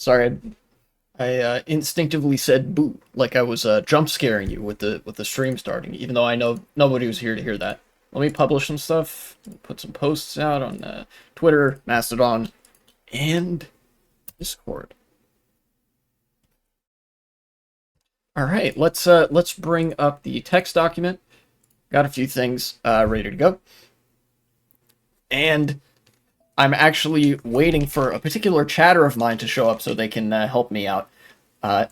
Sorry, I instinctively said "boo" like I was jump scaring you with the stream starting, even though I know nobody was here to hear that. Let me publish some stuff, put some posts out on Twitter, Mastodon, and Discord. All right, let's bring up the text document. Got a few things ready to go, and I'm actually waiting for a particular chatter of mine to show up so they can help me out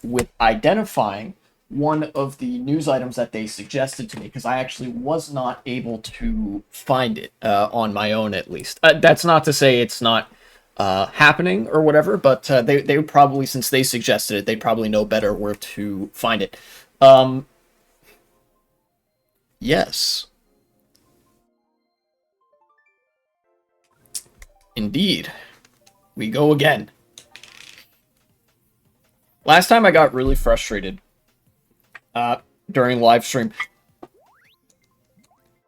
with identifying one of the news items that they suggested to me, because I actually was not able to find it on my own, at least. That's not to say it's not happening or whatever, but they would probably, since they suggested it, they'd probably know better where to find it. Yes, indeed. We go again. Last time I got really frustrated during live stream.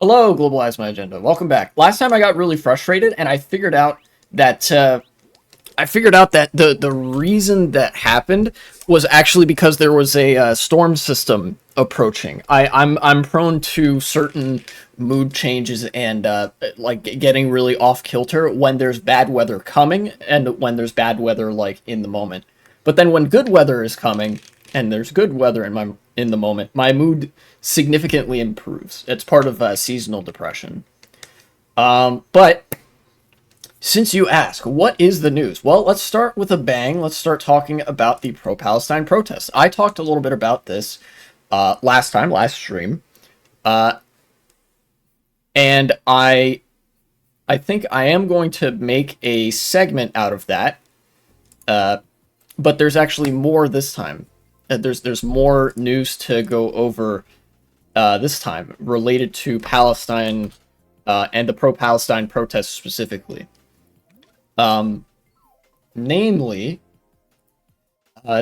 Hello, Globalize My Agenda. Welcome back. Last time I got really frustrated, and I figured out that the reason that happened was actually because there was a storm system approaching. I'm prone to certain mood changes and like getting really off kilter when there's bad weather coming and when there's bad weather like in the moment. But then when good weather is coming and there's good weather in the moment, my mood significantly improves. It's part of seasonal depression. But since you ask, what is the news? Well, let's start with a bang. Let's start talking about the pro-Palestine protests. I talked a little bit about this last stream, and I think I am going to make a segment out of that. But there's actually more this time. There's more news to go over this time related to Palestine and the pro-Palestine protests specifically. Namely,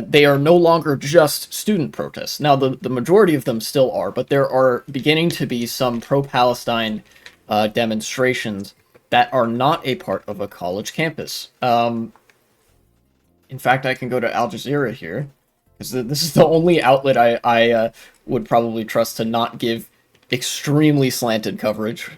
they are no longer just student protests. Now, the majority of them still are, but there are beginning to be some pro-Palestine demonstrations that are not a part of a college campus. In fact, I can go to Al Jazeera here, because this is the only outlet I would probably trust to not give extremely slanted coverage.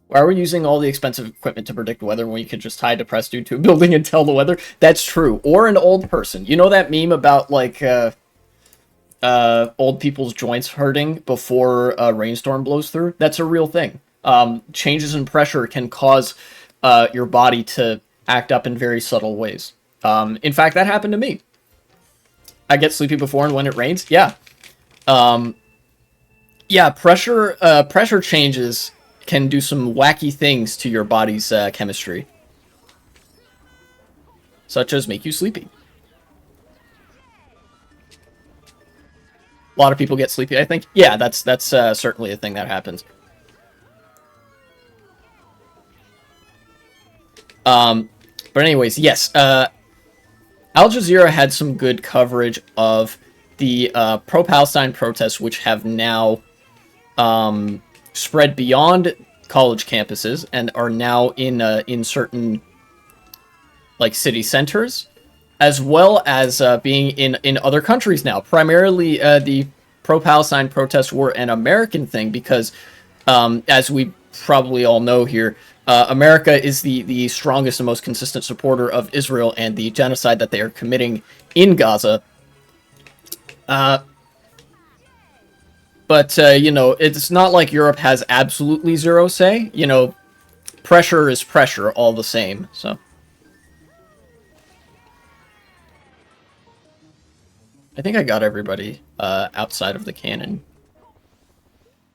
Why are we using all the expensive equipment to predict weather when we could just tie a depressed dude to a building and tell the weather? That's true. Or an old person. You know that meme about, like, old people's joints hurting before a rainstorm blows through? That's a real thing. Changes in pressure can cause your body to act up in very subtle ways. In fact, that happened to me. I get sleepy before and when it rains. Yeah. Yeah, pressure changes can do some wacky things to your body's chemistry, such as make you sleepy. A lot of people get sleepy, I think. Yeah, that's certainly a thing that happens. But anyways, yes. Al Jazeera had some good coverage of the pro-Palestine protests, which have now spread beyond college campuses and are now in certain like city centers, as well as being in other countries now. Primarily, the pro-Palestine protests were an American thing because, as we probably all know here, America is the strongest and most consistent supporter of Israel and the genocide that they are committing in Gaza. But, you know, it's not like Europe has absolutely zero say. You know, pressure is pressure all the same, so. I think I got everybody outside of the cannon.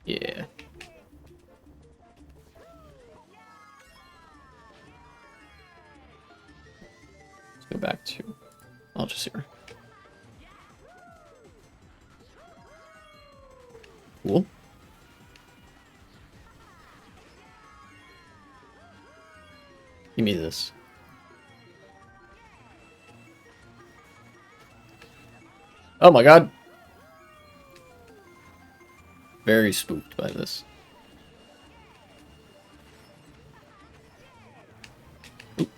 Yeah. Let's go back to Al Jazeera. Cool. Give me this. Oh my god. Very spooked by this. Oop.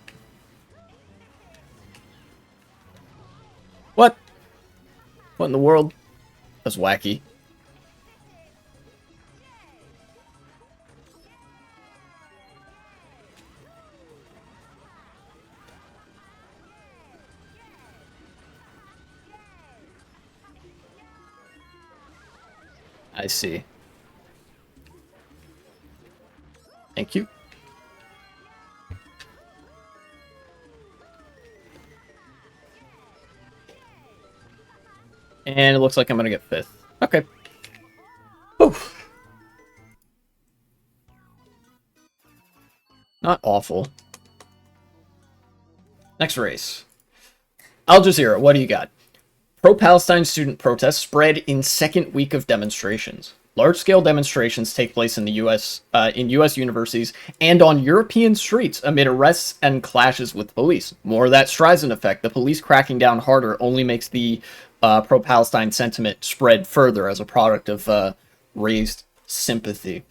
What in the world? That's wacky. I see. Thank you. And it looks like I'm gonna get 5th. Okay. Oof. Not awful. Next race. Al Jazeera, what do you got? Pro-Palestine student protests spread in second week of demonstrations. Large-scale demonstrations take place in the U.S. universities and on European streets amid arrests and clashes with police. More of that Streisand effect. The police cracking down harder only makes the pro-Palestine sentiment spread further as a product of raised sympathy.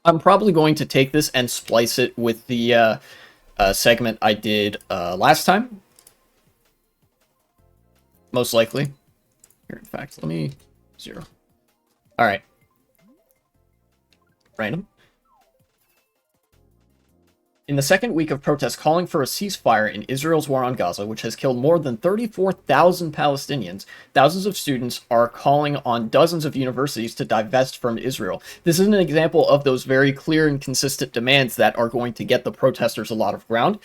I'm probably going to take this and splice it with the segment I did last time. Most likely. Here, in fact, let me... 0. Alright. Random. In the second week of protests calling for a ceasefire in Israel's war on Gaza, which has killed more than 34,000 Palestinians, thousands of students are calling on dozens of universities to divest from Israel. This is an example of those very clear and consistent demands that are going to get the protesters a lot of ground,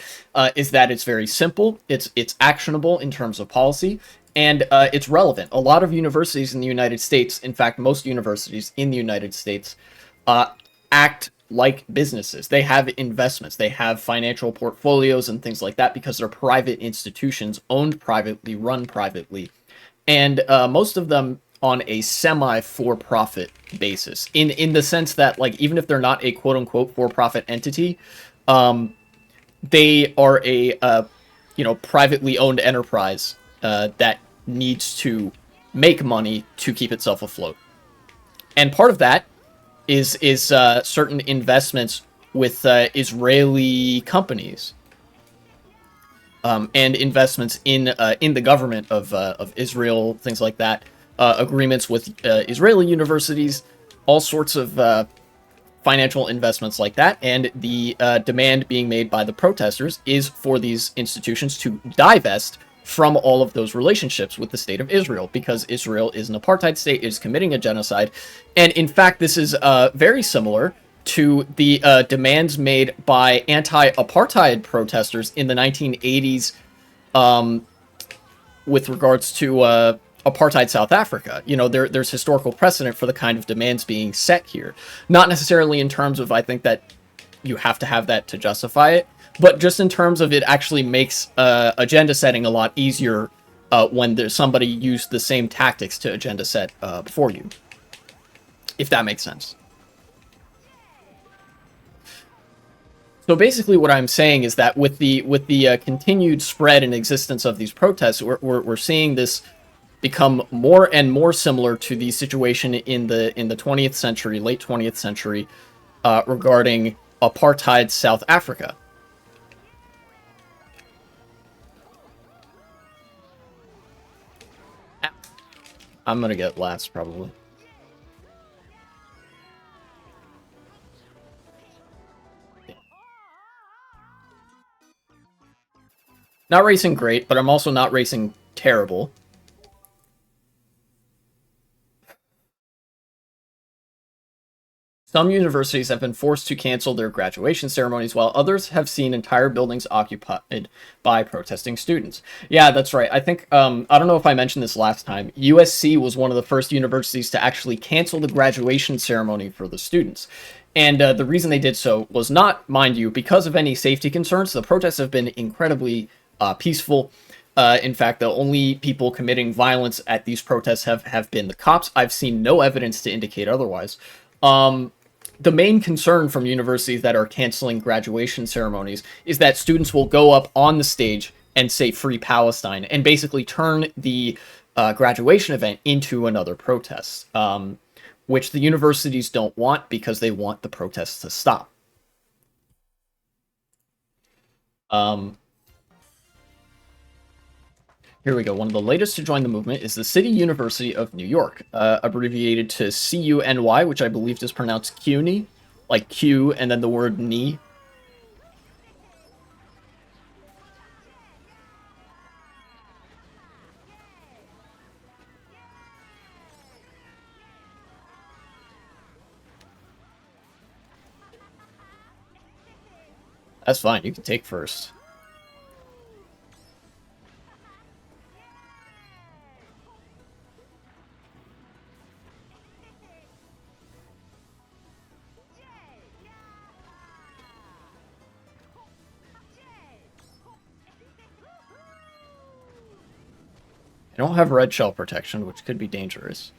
is that it's very simple, it's actionable in terms of policy, and it's relevant. A lot of universities in the United States, in fact, most universities in the United States, act like businesses. They have investments, they have financial portfolios and things like that because they're private institutions owned privately, run privately, and most of them on a semi-for-profit basis. In the sense that, like, even if they're not a quote-unquote for-profit entity, they are a privately owned enterprise that needs to make money to keep itself afloat. And part of that is certain investments with Israeli companies, and investments in the government of Israel, things like that, agreements with Israeli universities, all sorts of financial investments like that, and the demand being made by the protesters is for these institutions to divest from all of those relationships with the state of Israel, because Israel is an apartheid state, is committing a genocide, and in fact this is very similar to the demands made by anti-apartheid protesters in the 1980s with regards to apartheid South Africa. You know, there's historical precedent for the kind of demands being set here. Not necessarily in terms of, I think that you have to have that to justify it, but just in terms of it actually makes agenda setting a lot easier when there's somebody used the same tactics to agenda set for you, if that makes sense. So basically what I'm saying is that with the continued spread and existence of these protests, we're seeing this become more and more similar to the situation in the 20th century, late 20th century, regarding apartheid South Africa. I'm gonna get last, probably. Not racing great, but I'm also not racing terrible. Some universities have been forced to cancel their graduation ceremonies, while others have seen entire buildings occupied by protesting students. Yeah, that's right. I think, I don't know if I mentioned this last time, USC was one of the first universities to actually cancel the graduation ceremony for the students. And the reason they did so was not, mind you, because of any safety concerns. The protests have been incredibly peaceful. In fact, the only people committing violence at these protests have been the cops. I've seen no evidence to indicate otherwise. The main concern from universities that are canceling graduation ceremonies is that students will go up on the stage and say "Free Palestine" and basically turn the graduation event into another protest, which the universities don't want because they want the protests to stop. Um, Here we go. One of the latest to join the movement is the City University of New York, abbreviated to CUNY, which I believe is pronounced CUNY, like Q and then the word "ni." That's fine. You can take first. I don't have red shell protection, which could be dangerous.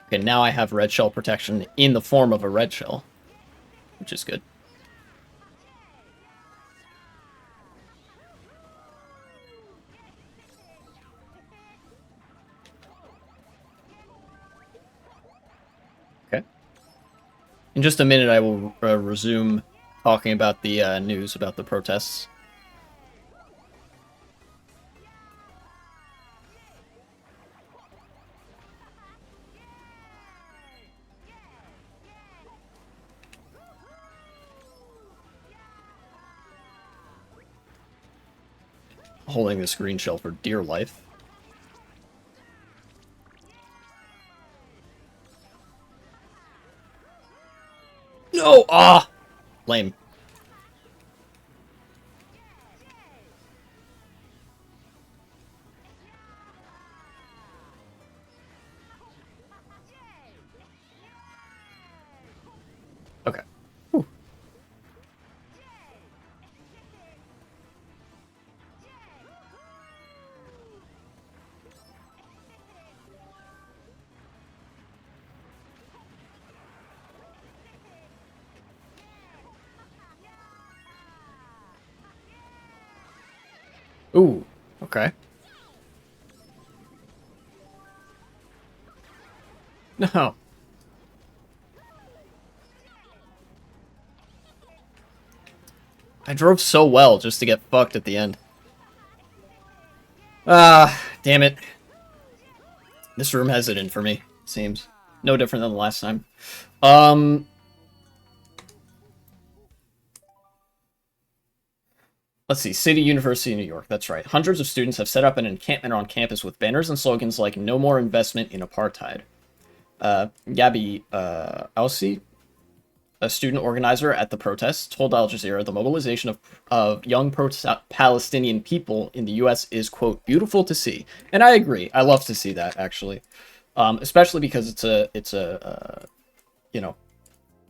Okay, now I have red shell protection in the form of a red shell, which is good. Okay. In just a minute, I will resume talking about the news about the protests. Holding this green shell for dear life. No! Ah! Lame. Okay. Whew. Ooh. Okay. No. I drove so well just to get fucked at the end. Ah, damn it. This room has it in for me, seems. No different than the last time. Let's see. City University of New York. That's right. Hundreds of students have set up an encampment on campus with banners and slogans like "No more investment in apartheid." Gabi Alsi, a student organizer at the protests, told Al Jazeera the mobilization of young pro-Palestinian people in the U.S. is, quote, beautiful to see. And I agree. I love to see that, actually. Especially because you know,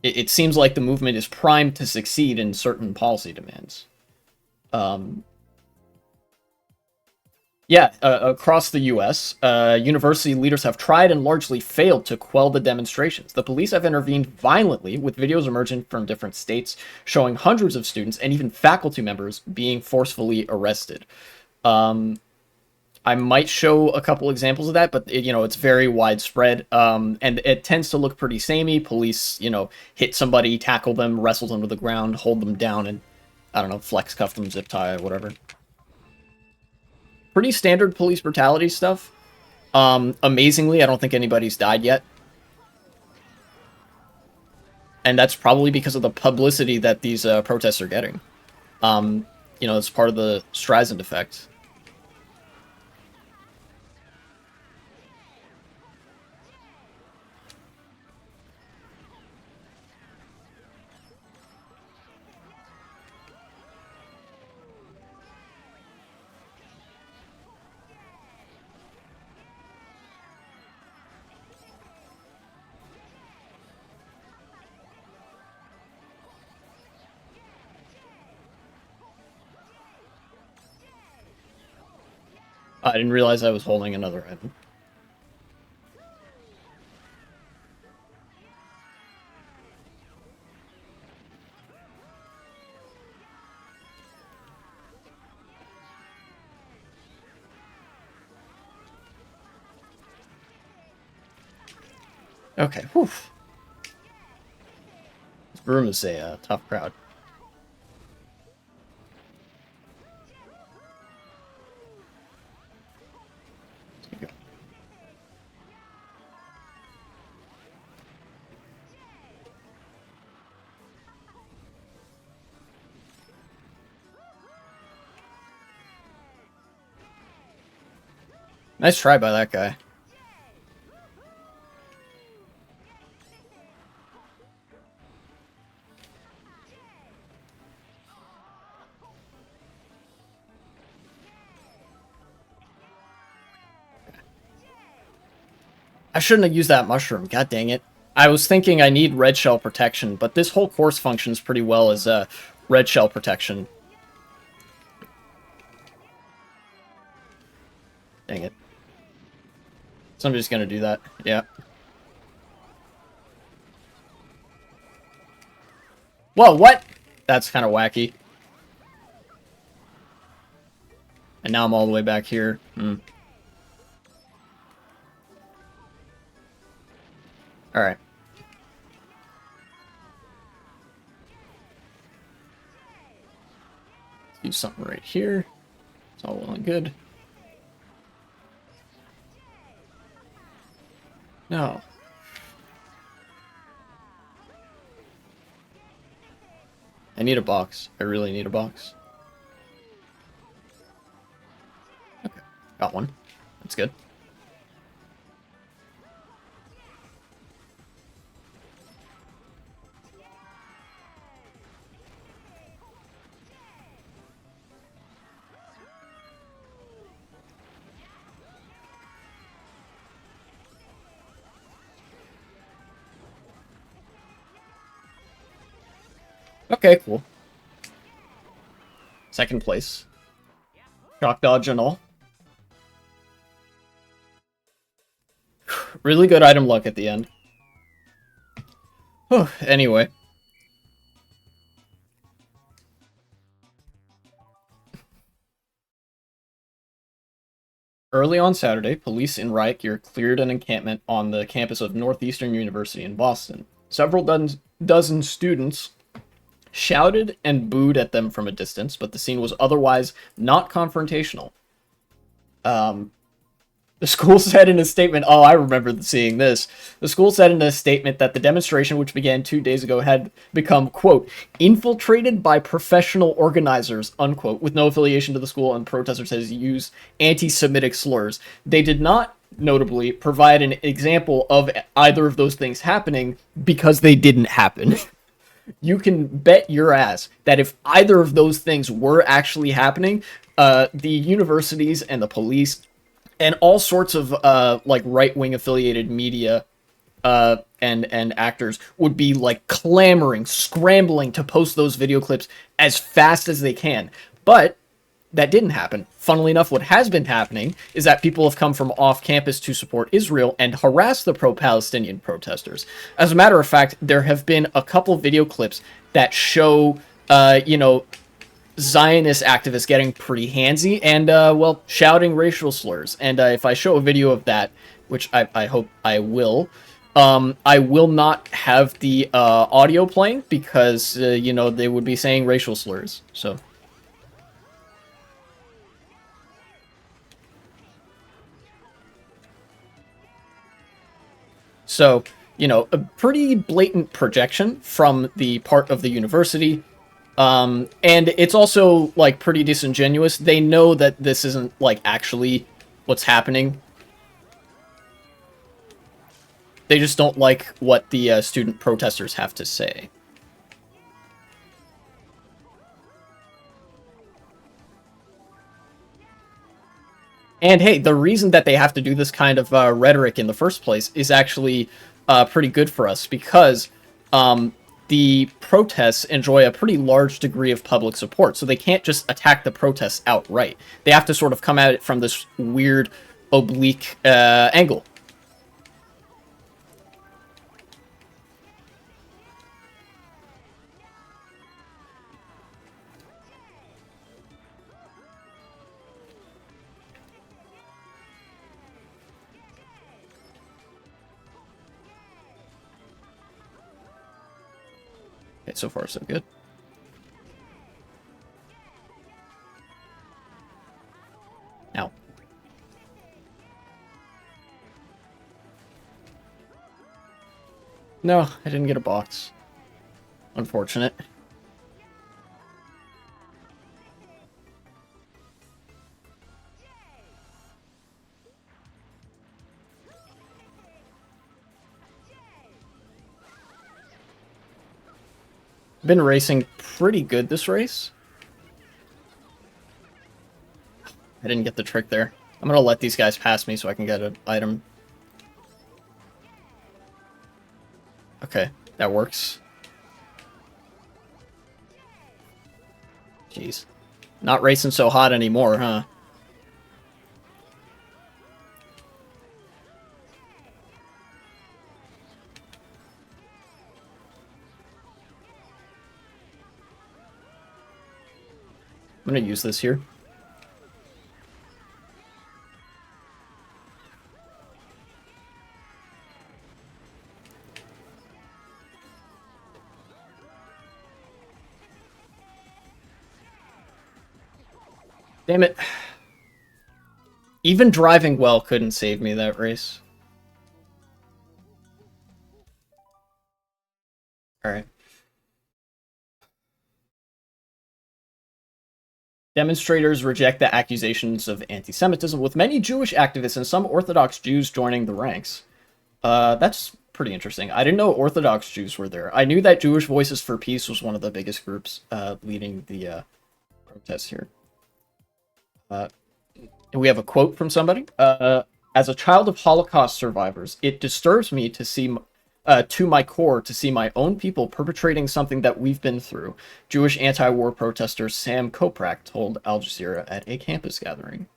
it seems like the movement is primed to succeed in certain policy demands. Yeah, across the U.S., university leaders have tried and largely failed to quell the demonstrations. The police have intervened violently, with videos emerging from different states showing hundreds of students and even faculty members being forcefully arrested. I might show a couple examples of that, but it's very widespread, and it tends to look pretty samey. Police, hit somebody, tackle them, wrestle them to the ground, hold them down, and I don't know, flex cuff them, zip tie, whatever. Pretty standard police brutality stuff. Amazingly, I don't think anybody's died yet. And that's probably because of the publicity that these protests are getting. It's part of the Streisand effect. I didn't realize I was holding another item. Okay, whew. Room is a tough crowd. Nice try by that guy. I shouldn't have used that mushroom. God dang it. I was thinking I need red shell protection, but this whole course functions pretty well as red shell protection. Dang it. Somebody's gonna do that. Yeah. Whoa, what? That's kind of wacky. And now I'm all the way back here. Alright. Do something right here. It's all well and good. No. I need a box. I really need a box. Okay. Got one. That's good. Okay, cool. Second place. Shock dodge and all. Really good item luck at the end. Anyway. Early on Saturday, police in riot gear cleared an encampment on the campus of Northeastern University in Boston. Several dozen students shouted and booed at them from a distance, but the scene was otherwise not confrontational. The school said in a statement, oh, I remember seeing this. The school said in a statement that the demonstration, which began 2 days ago, had become, quote, infiltrated by professional organizers, unquote, with no affiliation to the school, and protesters has used anti-Semitic slurs. They did not, notably, provide an example of either of those things happening because they didn't happen. You can bet your ass that if either of those things were actually happening, the universities and the police and all sorts of like right-wing affiliated media and actors would be like clamoring, scrambling to post those video clips as fast as they can. But that didn't happen. Funnily enough, what has been happening is that people have come from off campus to support Israel and harass the pro-Palestinian protesters. As a matter of fact, there have been a couple video clips that show, Zionist activists getting pretty handsy and, well, shouting racial slurs. And if I show a video of that, which I hope I will not have the audio playing because, they would be saying racial slurs. So, a pretty blatant projection from the part of the university. And it's also, like, pretty disingenuous. They know that this isn't, like, actually what's happening. They just don't like what the student protesters have to say. And hey, the reason that they have to do this kind of rhetoric in the first place is actually pretty good for us because the protests enjoy a pretty large degree of public support, so they can't just attack the protests outright. They have to sort of come at it from this weird, oblique angle. Okay, so far so good. Ow. No, I didn't get a box. Unfortunate. Been racing pretty good this race. I didn't get the trick there. I'm gonna let these guys pass me so I can get an item. Okay, that works. Jeez. Not racing so hot anymore, huh? I'm gonna use this here. Damn it. Even driving well couldn't save me that race. Alright. Demonstrators reject the accusations of anti-Semitism, with many Jewish activists and some Orthodox Jews joining the ranks. That's pretty interesting. I didn't know Orthodox Jews were there. I knew that Jewish Voices for Peace was one of the biggest groups leading the protests here. And we have a quote from somebody. As a child of Holocaust survivors, it disturbs me to see, to my core, to see my own people perpetrating something that we've been through. Jewish anti-war protester Sam Koprak told Al Jazeera at a campus gathering.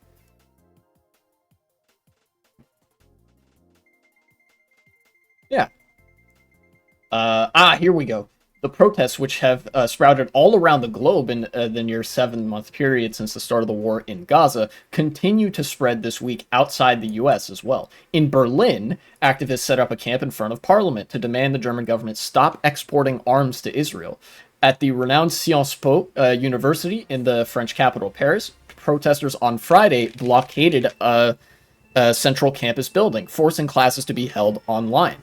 Yeah. Here we go. The protests, which have sprouted all around the globe in the near 7-month period since the start of the war in Gaza, continue to spread this week outside the US as well. In Berlin, activists set up a camp in front of Parliament to demand the German government stop exporting arms to Israel. At the renowned Sciences Po University in the French capital, Paris, protesters on Friday blockaded a central campus building, forcing classes to be held online.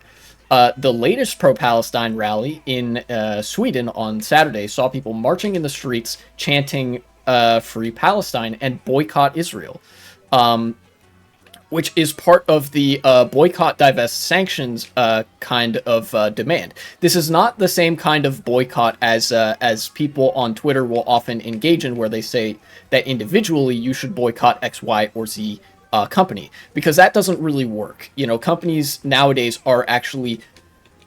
The latest pro-Palestine rally in Sweden on Saturday saw people marching in the streets chanting Free Palestine and Boycott Israel, which is part of the boycott, divest, sanctions kind of demand. This is not the same kind of boycott as people on Twitter will often engage in, where they say that individually you should boycott X, Y, or Z company, because that doesn't really work. You know, companies nowadays are actually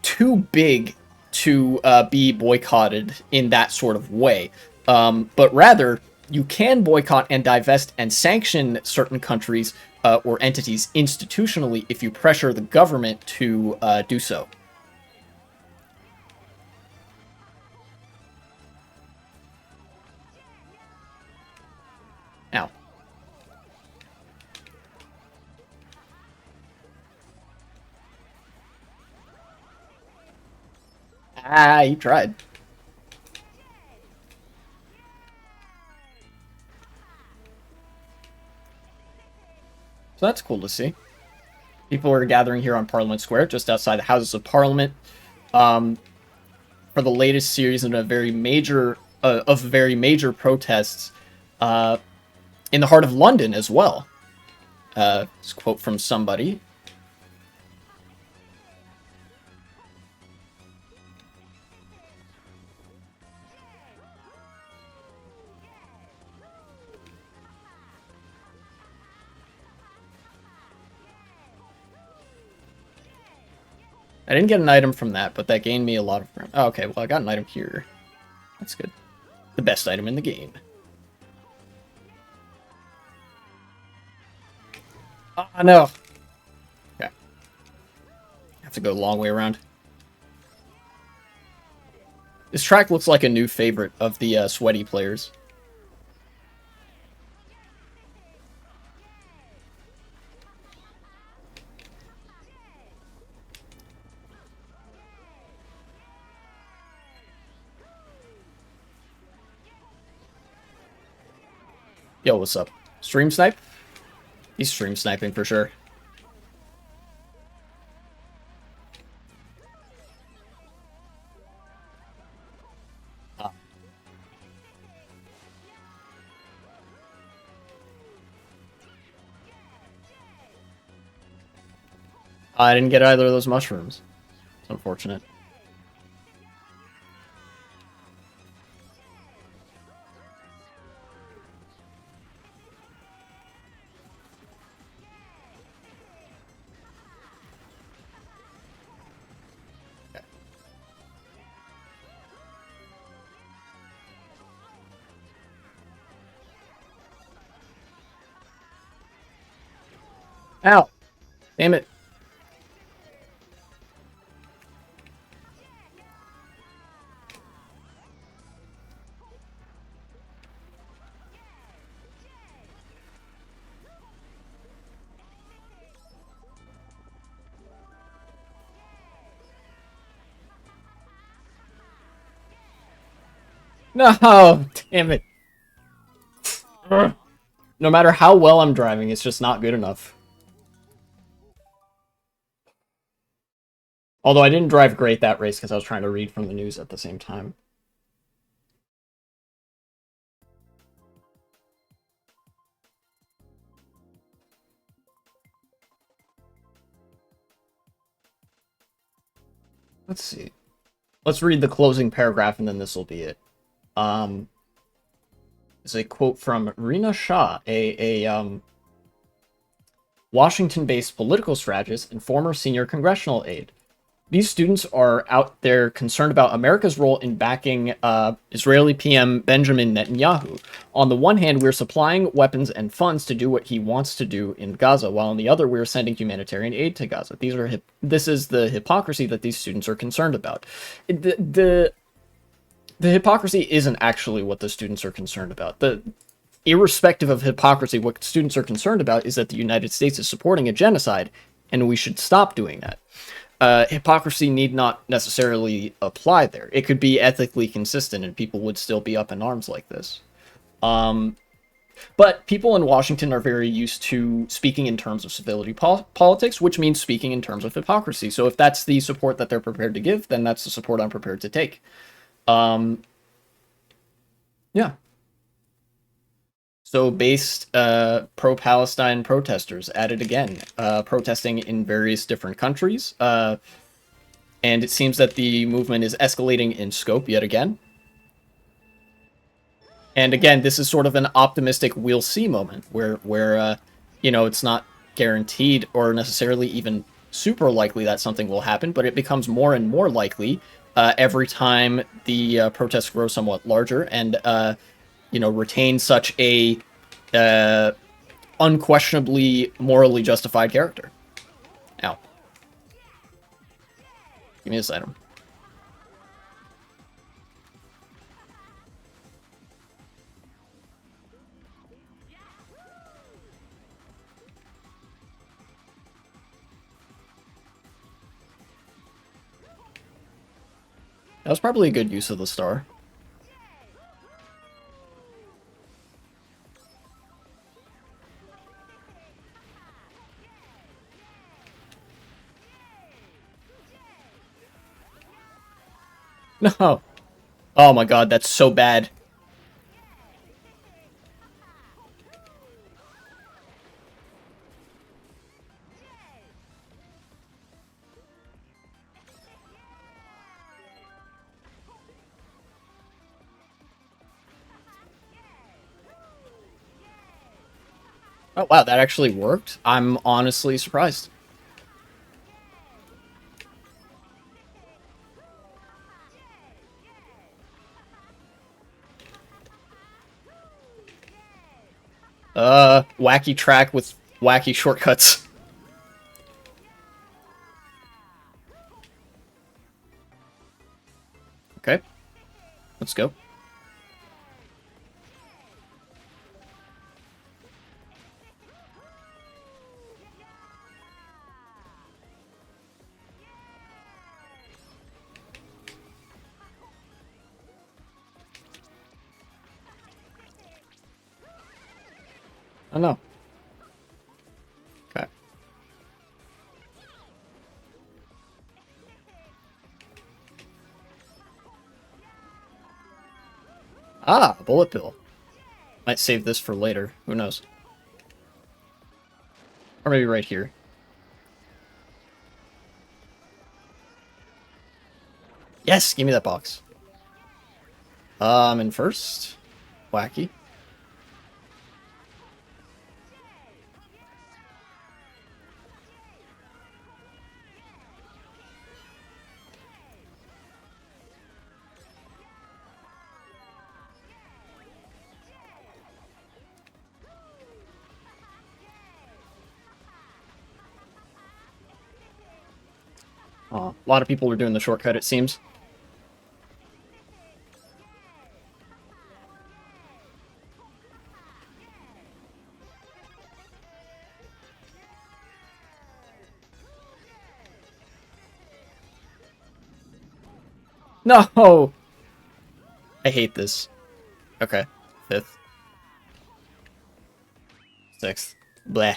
too big to be boycotted in that sort of way. But rather, you can boycott and divest and sanction certain countries or entities institutionally if you pressure the government to do so. Now, you tried. So that's cool to see. People are gathering here on Parliament Square, just outside the Houses of Parliament, for the latest series in a very major protests in the heart of London as well. This quote from somebody. I didn't get an item from that, but that gained me a lot of... Oh, okay, well, I got an item here. That's good. The best item in the game. Oh, no. Okay. I have to go a long way around. This track looks like a new favorite of the sweaty players. Yo, what's up? Stream snipe? He's stream sniping for sure. I didn't get either of those mushrooms. It's unfortunate. Okay. Ow! Damn it. No! Damn it. Ugh. No matter how well I'm driving, it's just not good enough. Although I didn't drive great that race because I was trying to read from the news at the same time. Let's see. Let's read the closing paragraph and then this will be it. It's a quote from Rina Shah, a Washington-based political strategist and former senior congressional aide. These students are out there concerned about America's role in backing Israeli PM Benjamin Netanyahu. On the one hand, we're supplying weapons and funds to do what he wants to do in Gaza, while on the other, we're sending humanitarian aid to Gaza. This is the hypocrisy that these students are concerned about. The hypocrisy isn't actually what the students are concerned about. Irrespective of hypocrisy, what students are concerned about is that the United States is supporting a genocide, and we should stop doing that. Hypocrisy need not necessarily apply there. It could be ethically consistent and people would still be up in arms like this. But people in Washington are very used to speaking in terms of civility politics, which means speaking in terms of hypocrisy. So if that's the support that they're prepared to give, then that's the support I'm prepared to take. Yeah. So based pro-Palestine protesters at it again, protesting in various different countries. And it seems that the movement is escalating in scope yet again. And again, this is sort of an optimistic we'll see moment where you know, it's not guaranteed or necessarily even super likely that something will happen, but it becomes more and more likely every time the protests grow somewhat larger and you know, retain such a unquestionably morally justified character. Ow. Give me this item. That was probably a good use of the star. No. Oh my god, that's so bad. Oh wow, that actually worked. I'm honestly surprised. Wacky track with wacky shortcuts. Okay. Let's go. Oh no. Okay. Ah, bullet bill. Might save this for later. Who knows? Or maybe right here. Yes, give me that box. I'm in first. Wacky. A lot of people are doing the shortcut, it seems. No! I hate this. Okay. 5th. 6th. Bleh.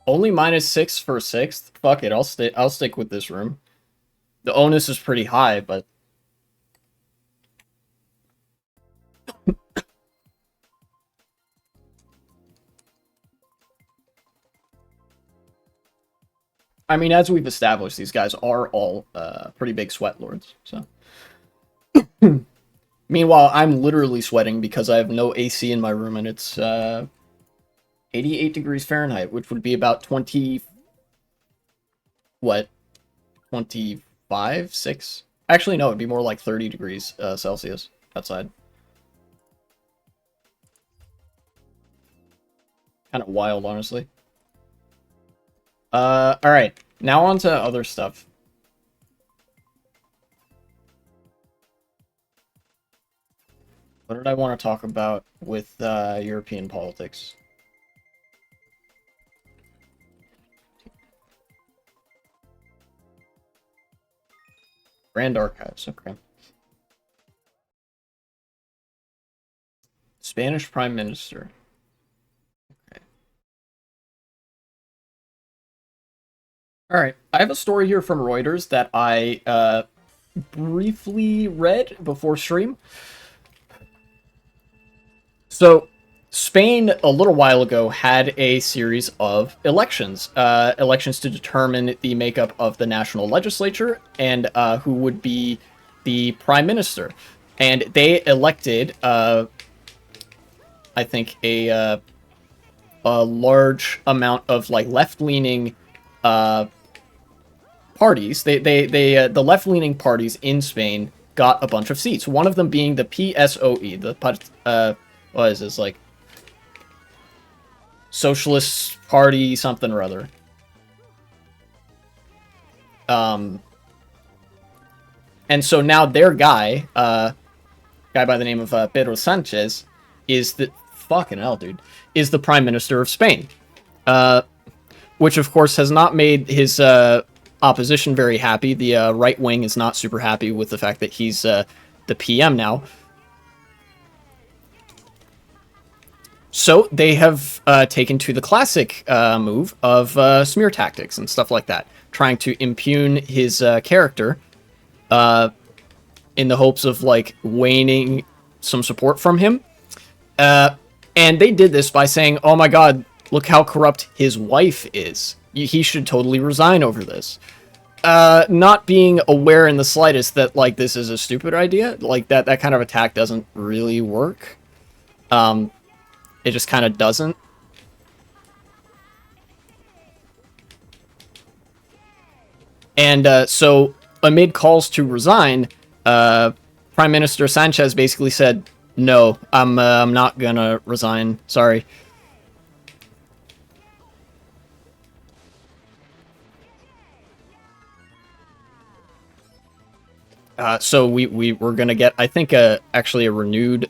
Only -6 for 6th? Fuck it, I'll stick with this room. The onus is pretty high, but I mean, as we've established, these guys are all pretty big sweat lords, so. Meanwhile, I'm literally sweating because I have no AC in my room, and it's 88 degrees Fahrenheit, which would be about 20... What? 25? 6? Actually, no, it'd be more like 30 degrees Celsius outside. Kind of wild, honestly. Alright. Now on to other stuff. What did I want to talk about with European politics? Grand Archives, okay. Spanish Prime Minister. Okay. Alright, I have a story here from Reuters that I briefly read before stream. So, Spain, a little while ago, had a series of elections. Elections to determine the makeup of the national legislature and who would be the prime minister. And they elected, I think, a large amount of, like, left-leaning parties. The left-leaning parties in Spain got a bunch of seats. One of them being the PSOE, what is this, like, Socialist Party something or other. And so now their guy by the name of Pedro Sanchez, is the... Fucking hell, dude. Is the Prime Minister of Spain. Which, of course, has not made his opposition very happy. The right wing is not super happy with the fact that he's the PM now. So they have taken to the classic move of smear tactics and stuff like that, trying to impugn his character in the hopes of, like, waning some support from him. And they did this by saying, oh my god, look how corrupt his wife is. He should totally resign over this. Not being aware in the slightest that, like, this is a stupid idea. Like, that kind of attack doesn't really work. It just kind of doesn't. And so, amid calls to resign, Prime Minister Sanchez basically said, no, I'm not gonna resign. Sorry. So we're gonna get, I think, actually a renewed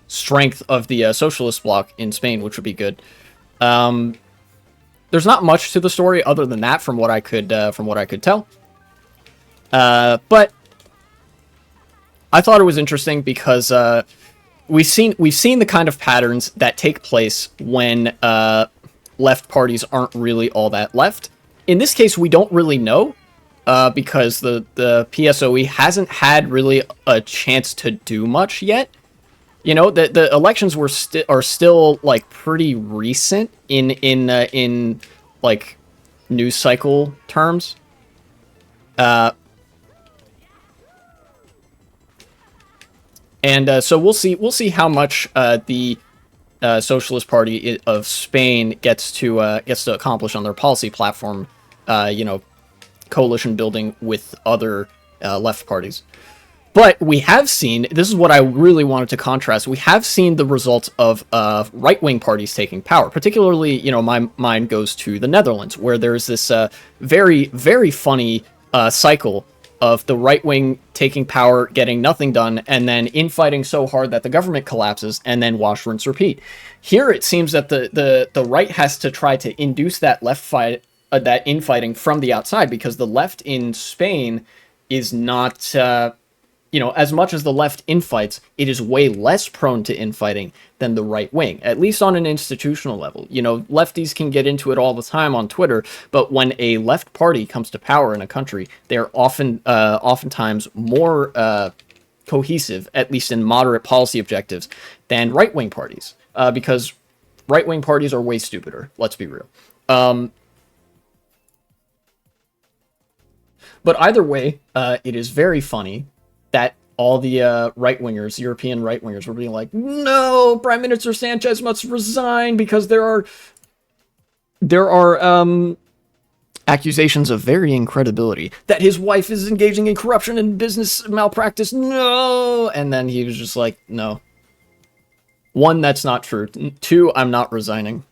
strength of the socialist bloc in Spain, which would be good. There's not much to the story other than that, from what I could tell. But I thought it was interesting because we've seen the kind of patterns that take place when left parties aren't really all that left. In this case, we don't really know because the PSOE hasn't had really a chance to do much yet. You know, the elections are still like pretty recent in like news cycle terms. Uh, and so we'll see how much the Socialist Party of Spain gets to accomplish on their policy platform. You know, coalition building with other left parties. But we have seen, this is what I really wanted to contrast, we have seen the results of right-wing parties taking power. Particularly, you know, my mind goes to the Netherlands, where there's this very, very funny cycle of the right wing taking power, getting nothing done, and then infighting so hard that the government collapses, and then wash, rinse, repeat. Here it seems that the right has to try to induce that left fight, that infighting from the outside, because the left in Spain is not you know, as much as the left infights, it is way less prone to infighting than the right wing, at least on an institutional level. You know, lefties can get into it all the time on Twitter, but when a left party comes to power in a country, they're oftentimes more cohesive, at least in moderate policy objectives, than right wing parties, because right wing parties are way stupider. Let's be real. But either way, it is very funny that all the right-wingers, European right-wingers, were being like, no, Prime Minister Sanchez must resign because there are accusations of varying credibility that his wife is engaging in corruption and business malpractice. No, and then he was just like, no. One, that's not true. Two, I'm not resigning.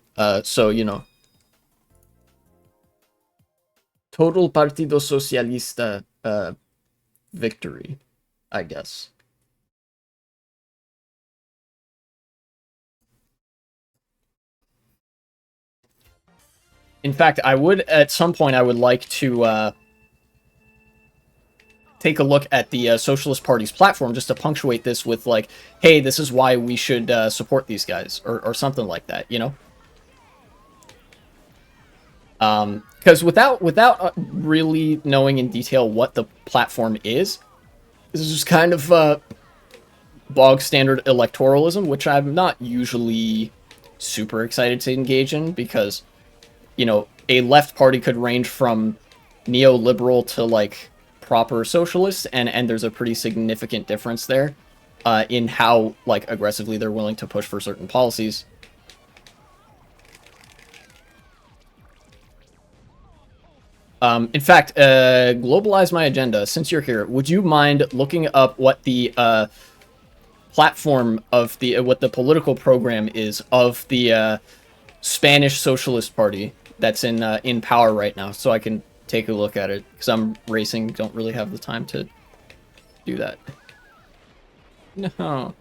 So you know, total Partido Socialista victory, I guess. In fact, I would, at some point, I would like to take a look at the Socialist Party's platform just to punctuate this with, like, hey, this is why we should support these guys, or something like that, you know? Because without really knowing in detail what the platform is, this is just kind of bog standard electoralism, which I'm not usually super excited to engage in, because you know, a left party could range from neoliberal to like proper socialist, and there's a pretty significant difference there in how like aggressively they're willing to push for certain policies. In fact, globalize my agenda. Since you're here, would you mind looking up what the platform of the what the political program is of the Spanish Socialist Party that's in power right now, so I can take a look at it, because I'm racing, don't really have the time to do that. No.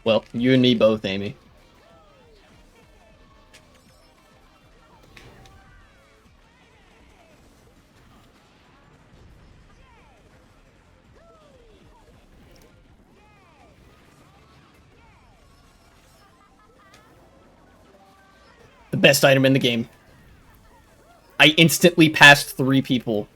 Well, you and me both, Amy. The best item in the game. I instantly passed 3 people.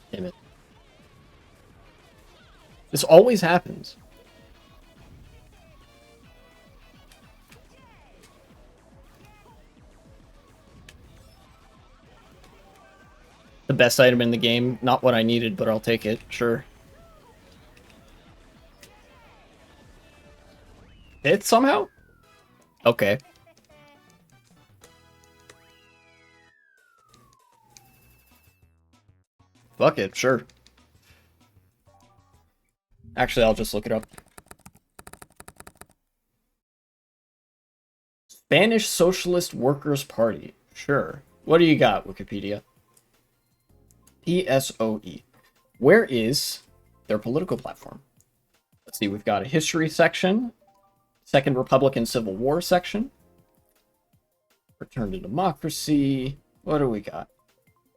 Damn it. This always happens. The best item in the game. Not what I needed, but I'll take it. Sure. It somehow? Okay. Fuck it, sure. Actually, I'll just look it up. Spanish Socialist Workers' Party. Sure. What do you got, Wikipedia? PSOE. Where is their political platform? Let's see, we've got a history section, Second Republican Civil War section, return to democracy. What do we got?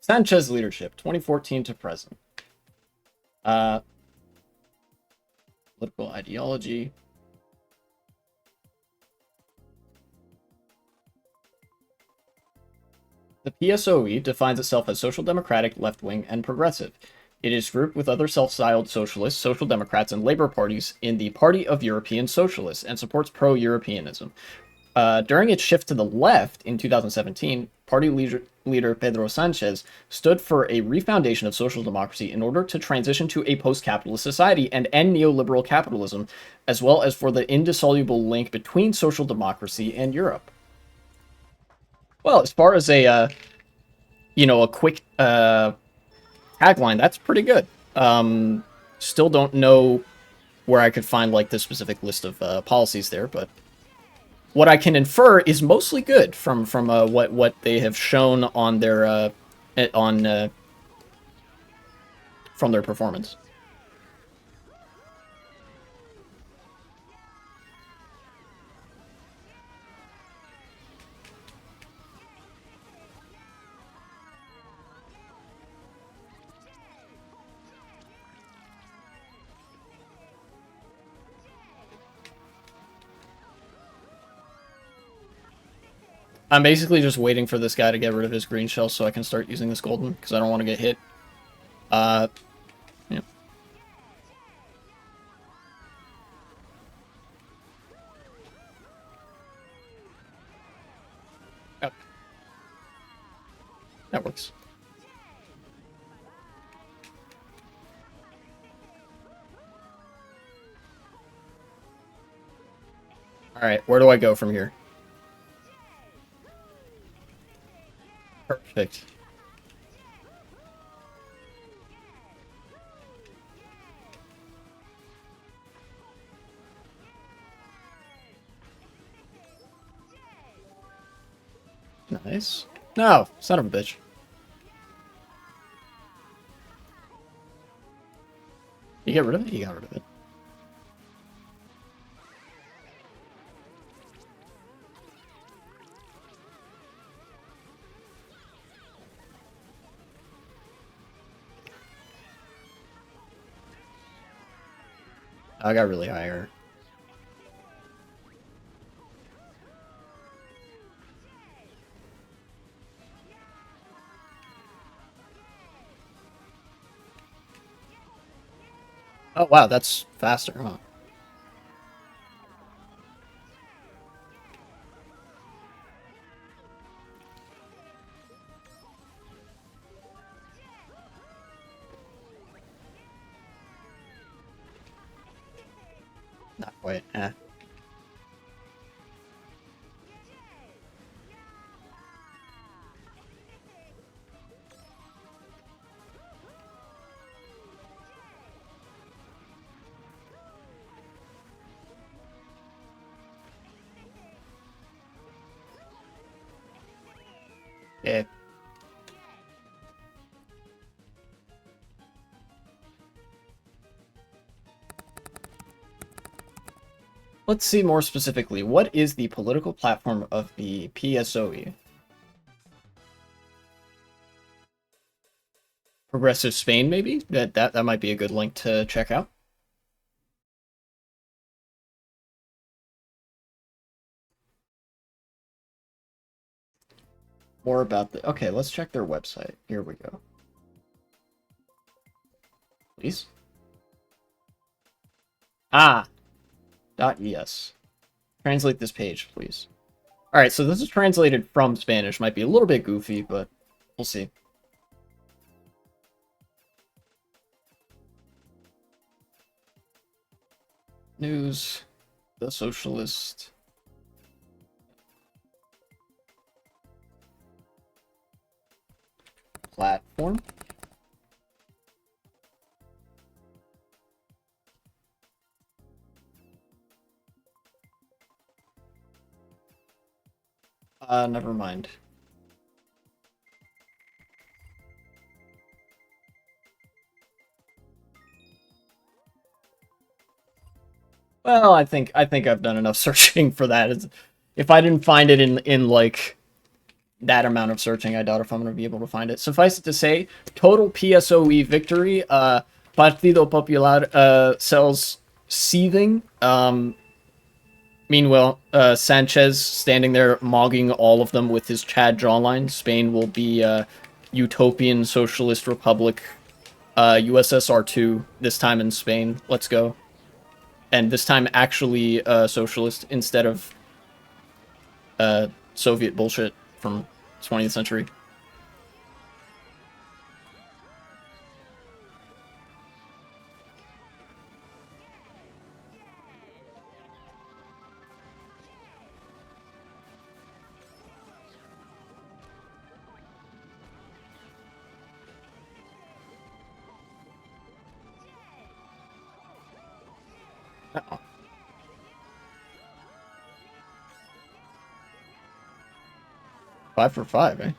Sanchez leadership, 2014 to present. Political ideology. The PSOE defines itself as social democratic, left-wing, and progressive. It is grouped with other self-styled socialists, social democrats, and labor parties in the Party of European Socialists and supports pro-Europeanism. During its shift to the left in 2017, party leader Pedro Sanchez stood for a refoundation of social democracy in order to transition to a post-capitalist society and end neoliberal capitalism, as well as for the indissoluble link between social democracy and Europe. Well, as far as a quick tagline, that's pretty good. Still don't know where I could find like the specific list of policies there, but what I can infer is mostly good from what they have shown on their from their performance. I'm basically just waiting for this guy to get rid of his green shell so I can start using this golden, because I don't want to get hit. Yeah. Okay. That works. Alright, where do I go from here? Perfect. Nice. No, son of a bitch. You get rid of it? You got rid of it. I got really higher. Oh wow, that's faster, huh? Not quite. Eh. Yeah. Let's see more specifically. What is the political platform of the PSOE? Progressive Spain, maybe? That might be a good link to check out. More about the... Okay, let's check their website. Here we go. Please? Ah! .es. Translate this page, please. Alright, so this is translated from Spanish. Might be a little bit goofy, but we'll see. News, the socialist platform. Never mind. Well, I think I've done enough searching for that. If I didn't find it in like that amount of searching, I doubt if I'm going to be able to find it. Suffice it to say, total PSOE victory. Partido Popular sells seething. Meanwhile, Sanchez standing there mogging all of them with his Chad jawline. Spain will be utopian socialist republic, USSR2, this time in Spain. Let's go. And this time actually socialist instead of Soviet bullshit from 20th century. Uh-oh. 5 for 5, eh?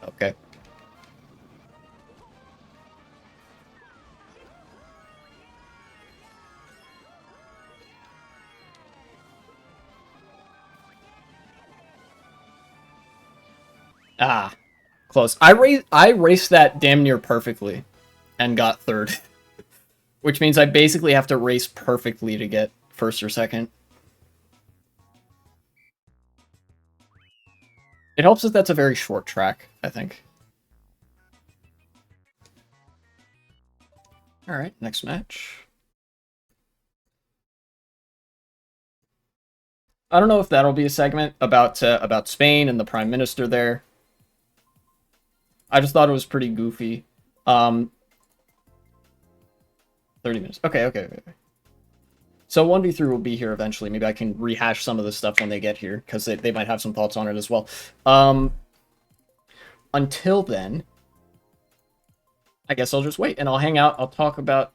Okay. Ah, close. I raced that damn near perfectly and got third. Which means I basically have to race perfectly to get first or second. It helps that that's a very short track, I think. Alright, next match. I don't know if that'll be a segment about Spain and the Prime Minister there. I just thought it was pretty goofy. 30 minutes. Okay. So 1v3 will be here eventually. Maybe I can rehash some of this stuff when they get here, because they might have some thoughts on it as well. Until then, I guess I'll just wait, and I'll hang out. I'll talk about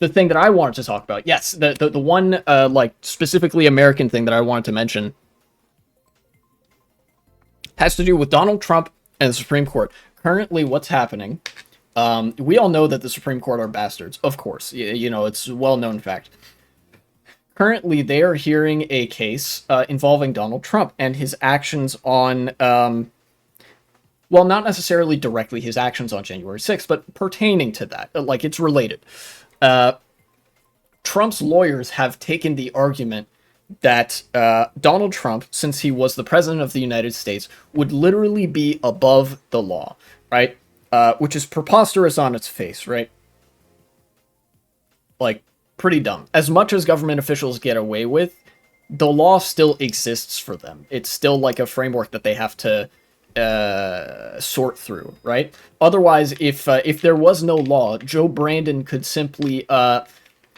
the thing that I wanted to talk about. Yes, the one, like, specifically American thing that I wanted to mention has to do with Donald Trump and the Supreme Court. Currently, what's happening... we all know that the Supreme Court are bastards, of course. You know, it's a well-known fact. Currently, they are hearing a case involving Donald Trump and his actions on, well, not necessarily directly his actions on January 6th, but pertaining to that. Like, it's related. Trump's lawyers have taken the argument that Donald Trump, since he was the president of the United States, would literally be above the law, right? Which is preposterous on its face, right? Like, pretty dumb. As much as government officials get away with, the law still exists for them. It's still like a framework that they have to sort through, right? Otherwise, if there was no law, Joe Brandon could simply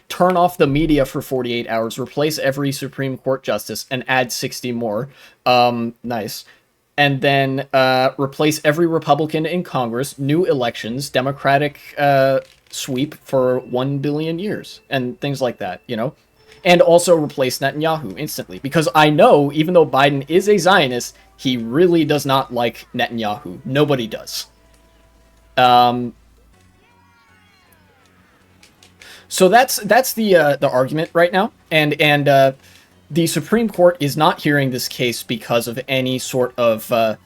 turn off the media for 48 hours, replace every Supreme Court justice, and add 60 more. Nice. And then replace every Republican in Congress, new elections, Democratic sweep for 1 billion years, and things like that, you know? And also replace Netanyahu instantly. Because I know, even though Biden is a Zionist, he really does not like Netanyahu. Nobody does. So that's the argument right now. And the Supreme Court is not hearing this case because of any sort of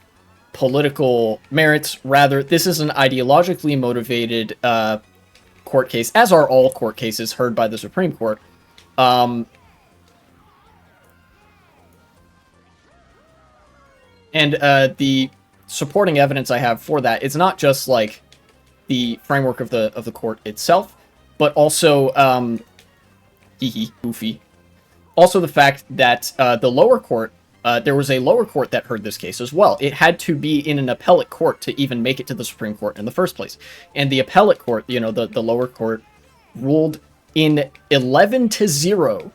political merits. Rather, this is an ideologically motivated court case, as are all court cases heard by the Supreme Court. And the supporting evidence I have for that is not just like the framework of the court itself, but also goofy. Also, the fact that the lower court, there was a lower court that heard this case as well. It had to be in an appellate court to even make it to the Supreme Court in the first place. And the appellate court, the lower court, ruled in 11-0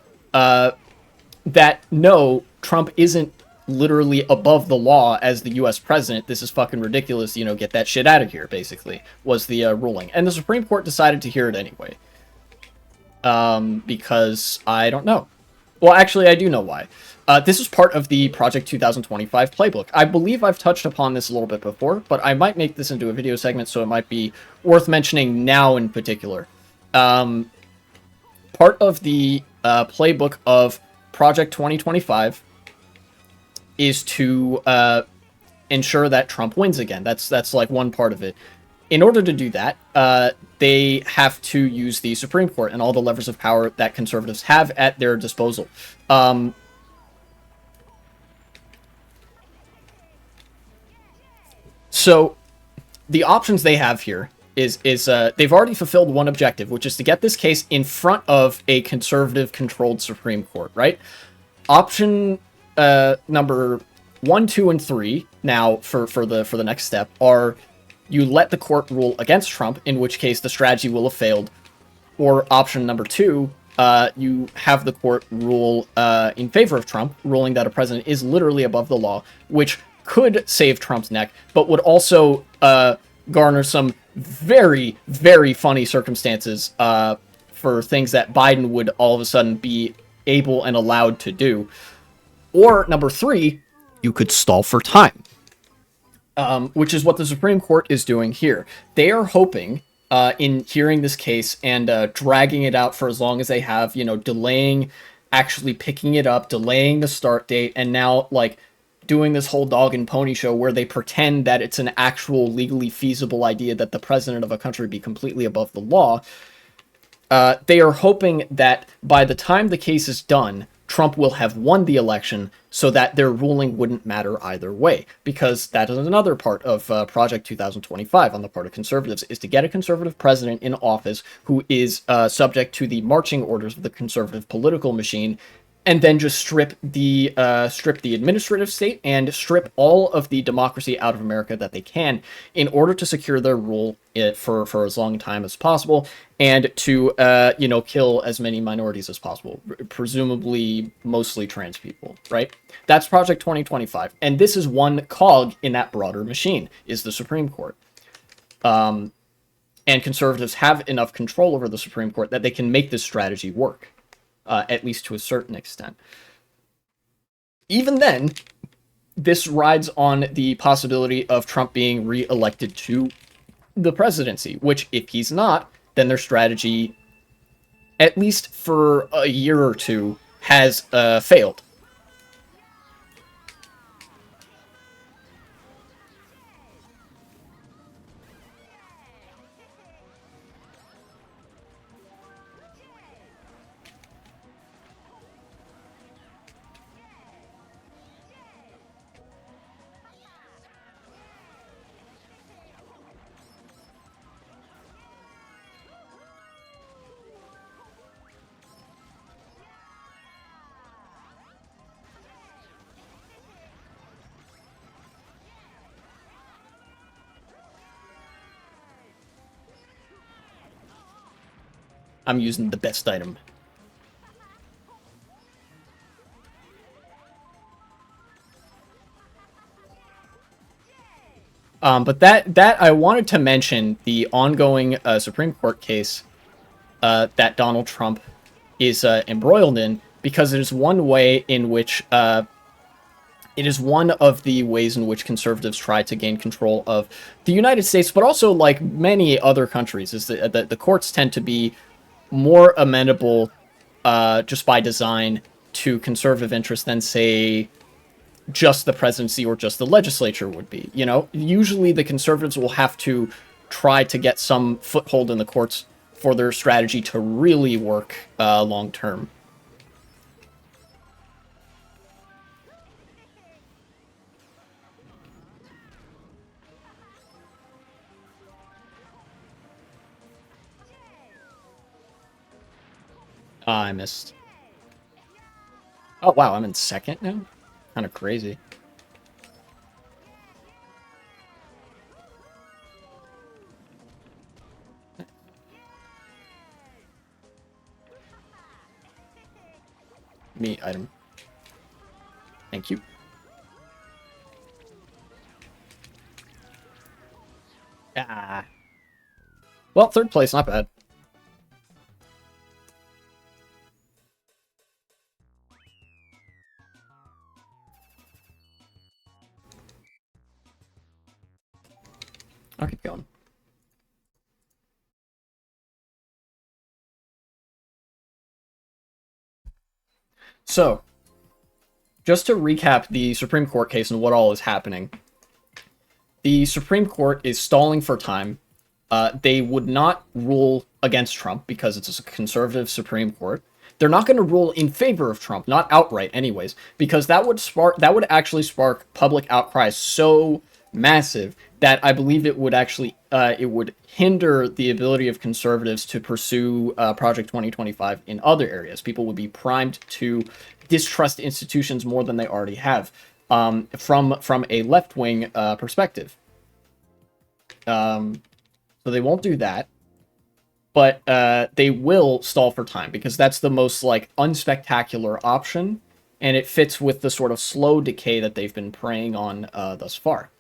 that no, Trump isn't literally above the law as the U.S. president. This is fucking ridiculous. Get that shit out of here, basically, was the ruling. And the Supreme Court decided to hear it anyway. Because I don't know. Well, actually, I do know why. This is part of the Project 2025 playbook. I believe I've touched upon this a little bit before, but I might make this into a video segment, so it might be worth mentioning now in particular. Part of the playbook of Project 2025 is to ensure that Trump wins again. That's like one part of it. In order to do that, they have to use the Supreme Court and all the levers of power that conservatives have at their disposal. So the options they have here is they've already fulfilled one objective, which is to get this case in front of a conservative-controlled Supreme Court, right? Option number 1, 2, and 3 now for the next step are you let the court rule against Trump, in which case the strategy will have failed, or option number 2, you have the court rule in favor of Trump, ruling that a president is literally above the law, which could save Trump's neck, but would also garner some very, very funny circumstances for things that Biden would all of a sudden be able and allowed to do. Or number 3, you could stall for time, which is what the Supreme Court is doing here. They are hoping in hearing this case and dragging it out for as long as they have, delaying actually picking it up, delaying the start date, and now like doing this whole dog and pony show where they pretend that it's an actual legally feasible idea that the president of a country be completely above the law. They are hoping that by the time the case is done, Trump will have won the election so that their ruling wouldn't matter either way, because that is another part of Project 2025 on the part of conservatives, is to get a conservative president in office who is subject to the marching orders of the conservative political machine, and then just strip the administrative state and strip all of the democracy out of America that they can in order to secure their rule for as long a time as possible, and to kill as many minorities as possible, presumably mostly trans people, right? That's Project 2025, and this is one cog in that broader machine, is the Supreme Court. And conservatives have enough control over the Supreme Court that they can make this strategy work. At least to a certain extent. Even then, this rides on the possibility of Trump being re-elected to the presidency, which, if he's not, then their strategy, at least for a year or two, has failed. I'm using the best item. But that I wanted to mention the ongoing Supreme Court case that Donald Trump is embroiled in, because it is one way in which it is one of the ways in which conservatives try to gain control of the United States, but also like many other countries, is that the courts tend to be more amenable just by design to conservative interests than, say, just the presidency or just the legislature would be. Usually the conservatives will have to try to get some foothold in the courts for their strategy to really work long term. I missed. Oh, wow, I'm in second now? Kind of crazy. Me item. Thank you. Ah. Well, third place, not bad. I'll keep going. So, just to recap the Supreme Court case and what all is happening. The Supreme Court is stalling for time. They would not rule against Trump because it's a conservative Supreme Court. They're not going to rule in favor of Trump, not outright, anyways, because that would actually spark public outcry so massive that I believe it would actually it would hinder the ability of conservatives to pursue Project 2025 in other areas. People would be primed to distrust institutions more than they already have from a left wing perspective. So they won't do that, but they will stall for time because that's the most like unspectacular option, and it fits with the sort of slow decay that they've been preying on thus far.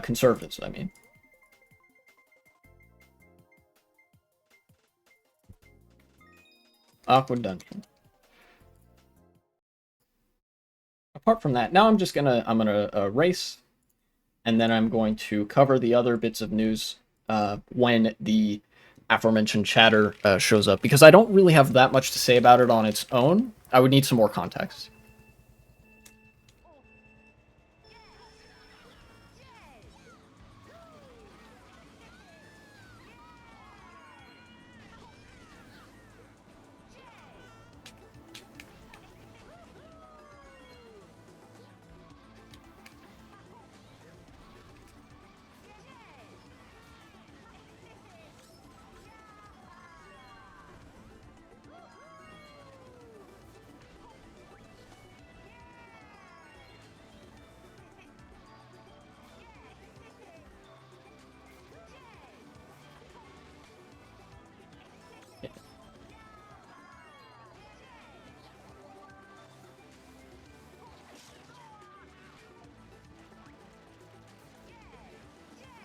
Conservatives, I mean. Awkward dungeon. Apart from that, now I'm gonna race, and then I'm going to cover the other bits of news when the aforementioned chatter shows up, because I don't really have that much to say about it on its own. I would need some more context.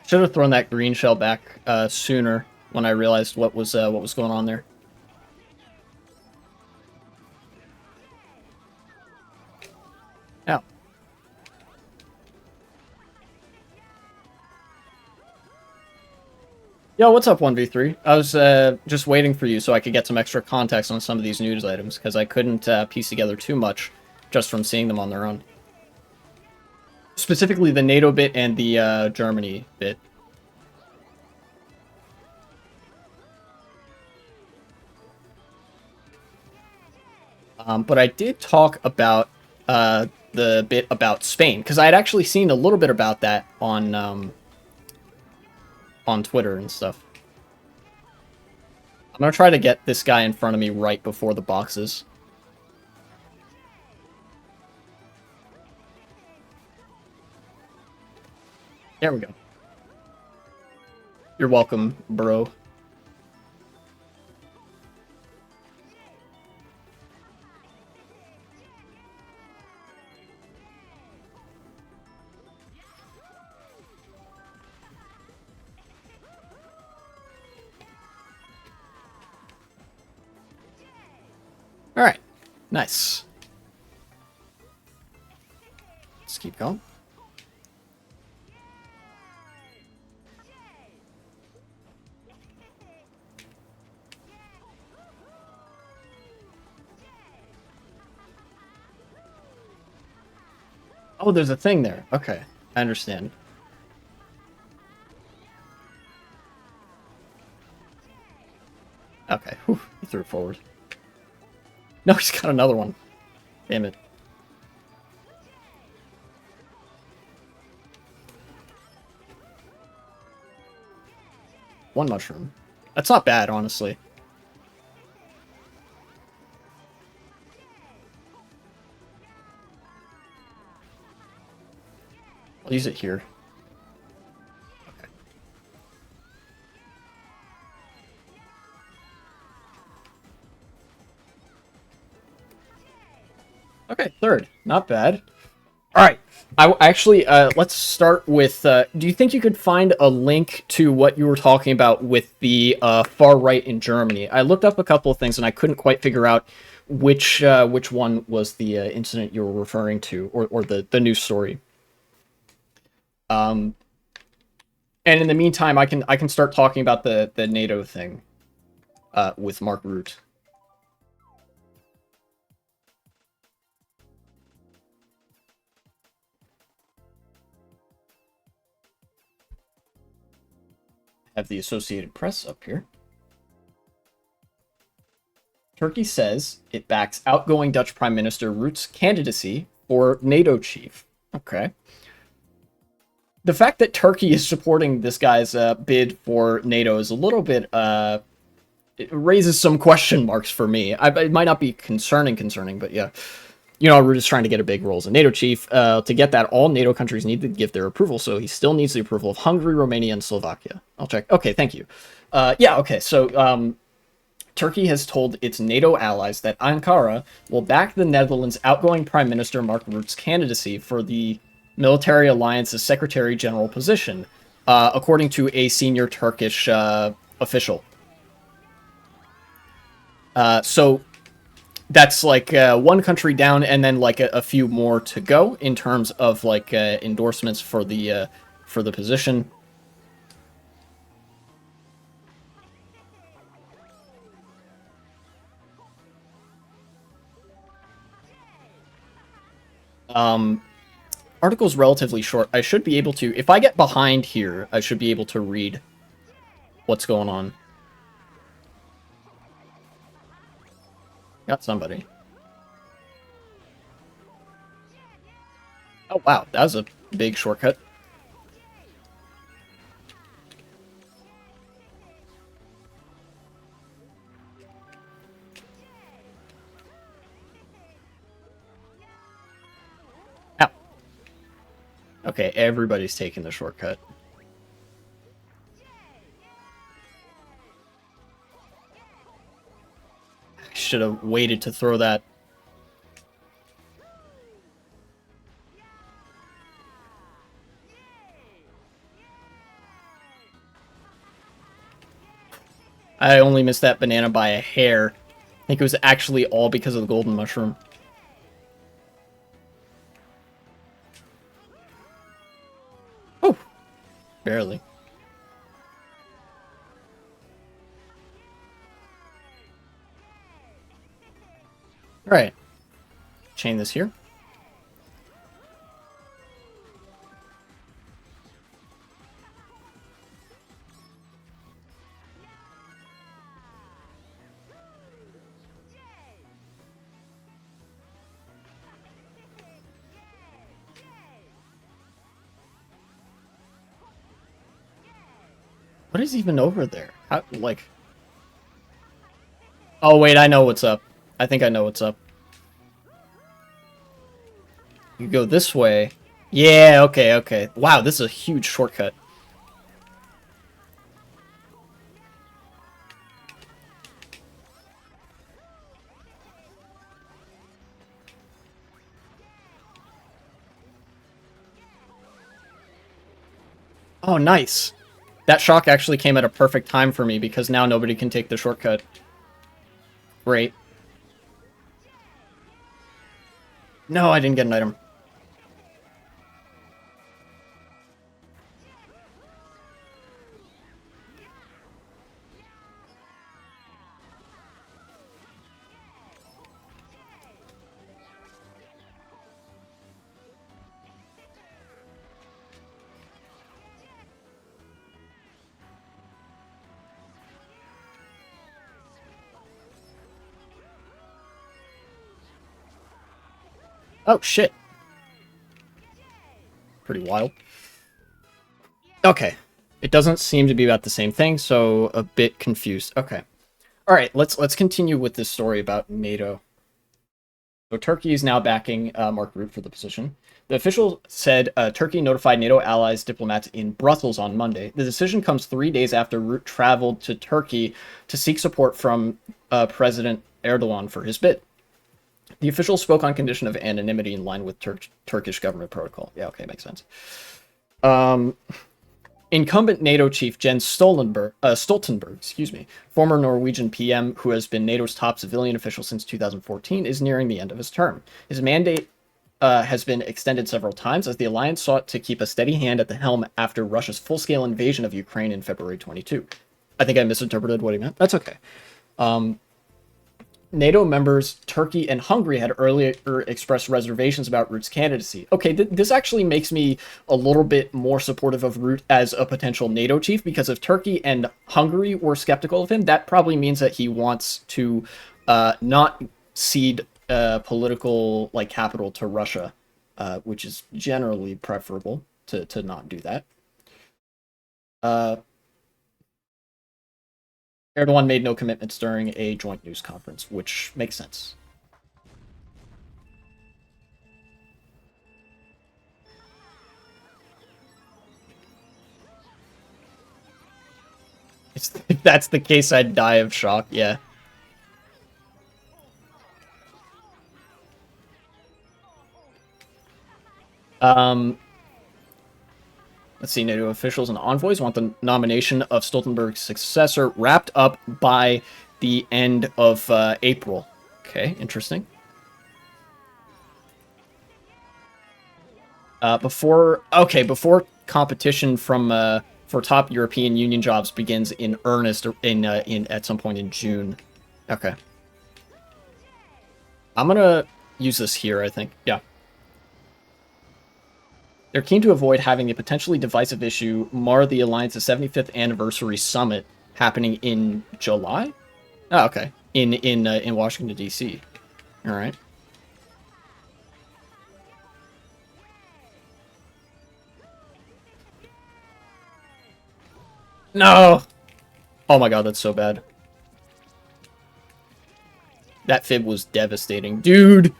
Should have thrown that green shell back sooner when I realized what was going on there. Ow. Yo, what's up, 1v3? I was just waiting for you so I could get some extra context on some of these news items, because I couldn't piece together too much just from seeing them on their own. Specifically the NATO bit and the Germany bit. But I did talk about the bit about Spain, because I had actually seen a little bit about that on Twitter and stuff. I'm gonna try to get this guy in front of me right before the boxes. There we go. You're welcome, bro. Alright. Nice. Let's keep going. Oh, there's a thing there. Okay, I understand. Okay, whew, he threw it forward. No, he's got another one. Damn it. One mushroom. That's not bad, honestly. I'll use it here. Okay, third. Not bad. All right. Actually, let's start with, do you think you could find a link to what you were talking about with the far right in Germany? I looked up a couple of things and I couldn't quite figure out which one was the incident you were referring to, or the news story. And in the meantime, I can start talking about the NATO thing with Mark Root. Have the Associated Press up here. Turkey says it backs outgoing Dutch Prime Minister Rute's candidacy for NATO chief. Okay. The fact that Turkey is supporting this guy's bid for NATO is a little bit, it raises some question marks for me. It might not be concerning, but yeah. You know, Rutte is trying to get a big role as a NATO chief. To get that, all NATO countries need to give their approval, so he still needs the approval of Hungary, Romania, and Slovakia. I'll check. Okay, thank you. Yeah, okay, so Turkey has told its NATO allies that Ankara will back the Netherlands' outgoing Prime Minister Mark Rutte's candidacy for the Military Alliance's Secretary General position, according to a senior Turkish official. So that's like one country down, and then like a few more to go in terms of like endorsements for the position. Article's relatively short. I should be able to, if I get behind here, I should be able to read what's going on. Got somebody. Oh, wow. That was a big shortcut. Ow. Okay, everybody's taking the shortcut. I should have waited to throw that. I only missed that banana by a hair. I think it was actually all because of the golden mushroom. Oh, barely. All right. Chain this here. What is even over there? How, like... Oh, wait, I know what's up. I think I know what's up. You go this way. Yeah, okay, okay. Wow, this is a huge shortcut. Oh, nice. That shock actually came at a perfect time for me because now nobody can take the shortcut. Great. No, I didn't get an item. Oh, shit. Pretty wild. Okay. It doesn't seem to be about the same thing, so a bit confused. Okay. All right, let's continue with this story about NATO. So Turkey is now backing Mark Rutte for the position. The official said Turkey notified NATO allies diplomats in Brussels on Monday. The decision comes 3 days after Rutte traveled to Turkey to seek support from President Erdogan for his bid. The official spoke on condition of anonymity in line with Turkish government protocol. Yeah, okay, makes sense. Incumbent NATO chief Jens Stoltenberg, former Norwegian PM who has been NATO's top civilian official since 2014, is nearing the end of his term. His mandate has been extended several times as the alliance sought to keep a steady hand at the helm after Russia's full-scale invasion of Ukraine in February 22. I think I misinterpreted what he meant. That's okay. NATO members Turkey and Hungary had earlier expressed reservations about Rutte's candidacy. Okay, this actually makes me a little bit more supportive of Rutte as a potential NATO chief, because if Turkey and Hungary were skeptical of him, that probably means that he wants to not cede political capital to Russia, which is generally preferable to not do that. Erdogan made no commitments during a joint news conference, which makes sense. If that's the case, I'd die of shock, yeah. Let's see, NATO officials and envoys want the nomination of Stoltenberg's successor wrapped up by the end of April. Okay, interesting. Before competition for top European Union jobs begins in earnest in at some point in June. Okay. I'm gonna use this here, I think. Yeah. They're keen to avoid having a potentially divisive issue mar the alliance's 75th anniversary summit happening in July. Oh, okay. In Washington D.C. All right. No. Oh my god, that's so bad. That fib was devastating, dude.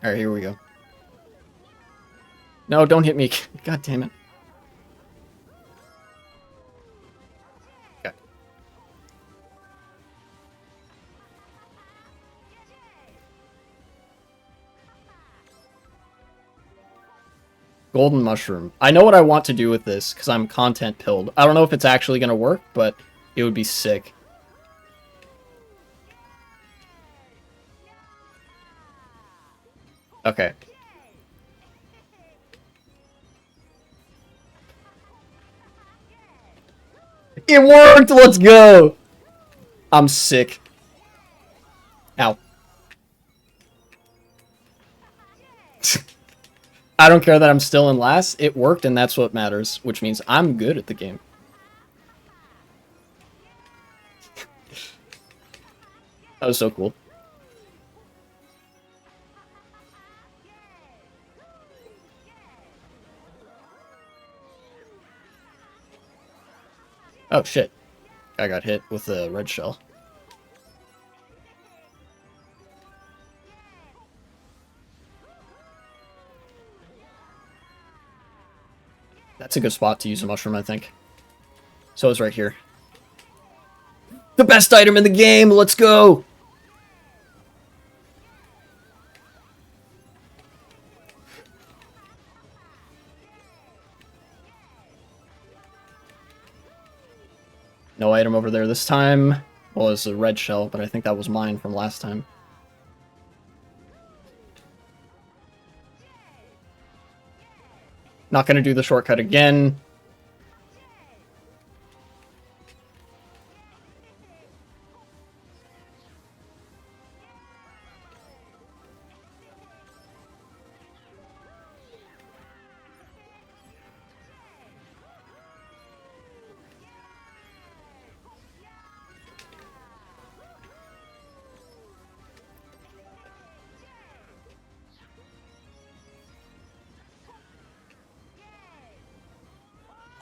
All right, here we go. No, don't hit me. God damn it. Okay. Golden mushroom. I know what I want to do with this because I'm content pilled. I don't know if it's actually going to work, but it would be sick. Okay. It worked! Let's go! I'm sick. Ow. I don't care that I'm still in last. It worked, and that's what matters, which means I'm good at the game. That was so cool. Oh, shit. I got hit with a red shell. That's a good spot to use a mushroom, I think. So it's right here. The best item in the game! Let's go! No item over there this time. Well, it's a red shell, but I think that was mine from last time. Not gonna do the shortcut again.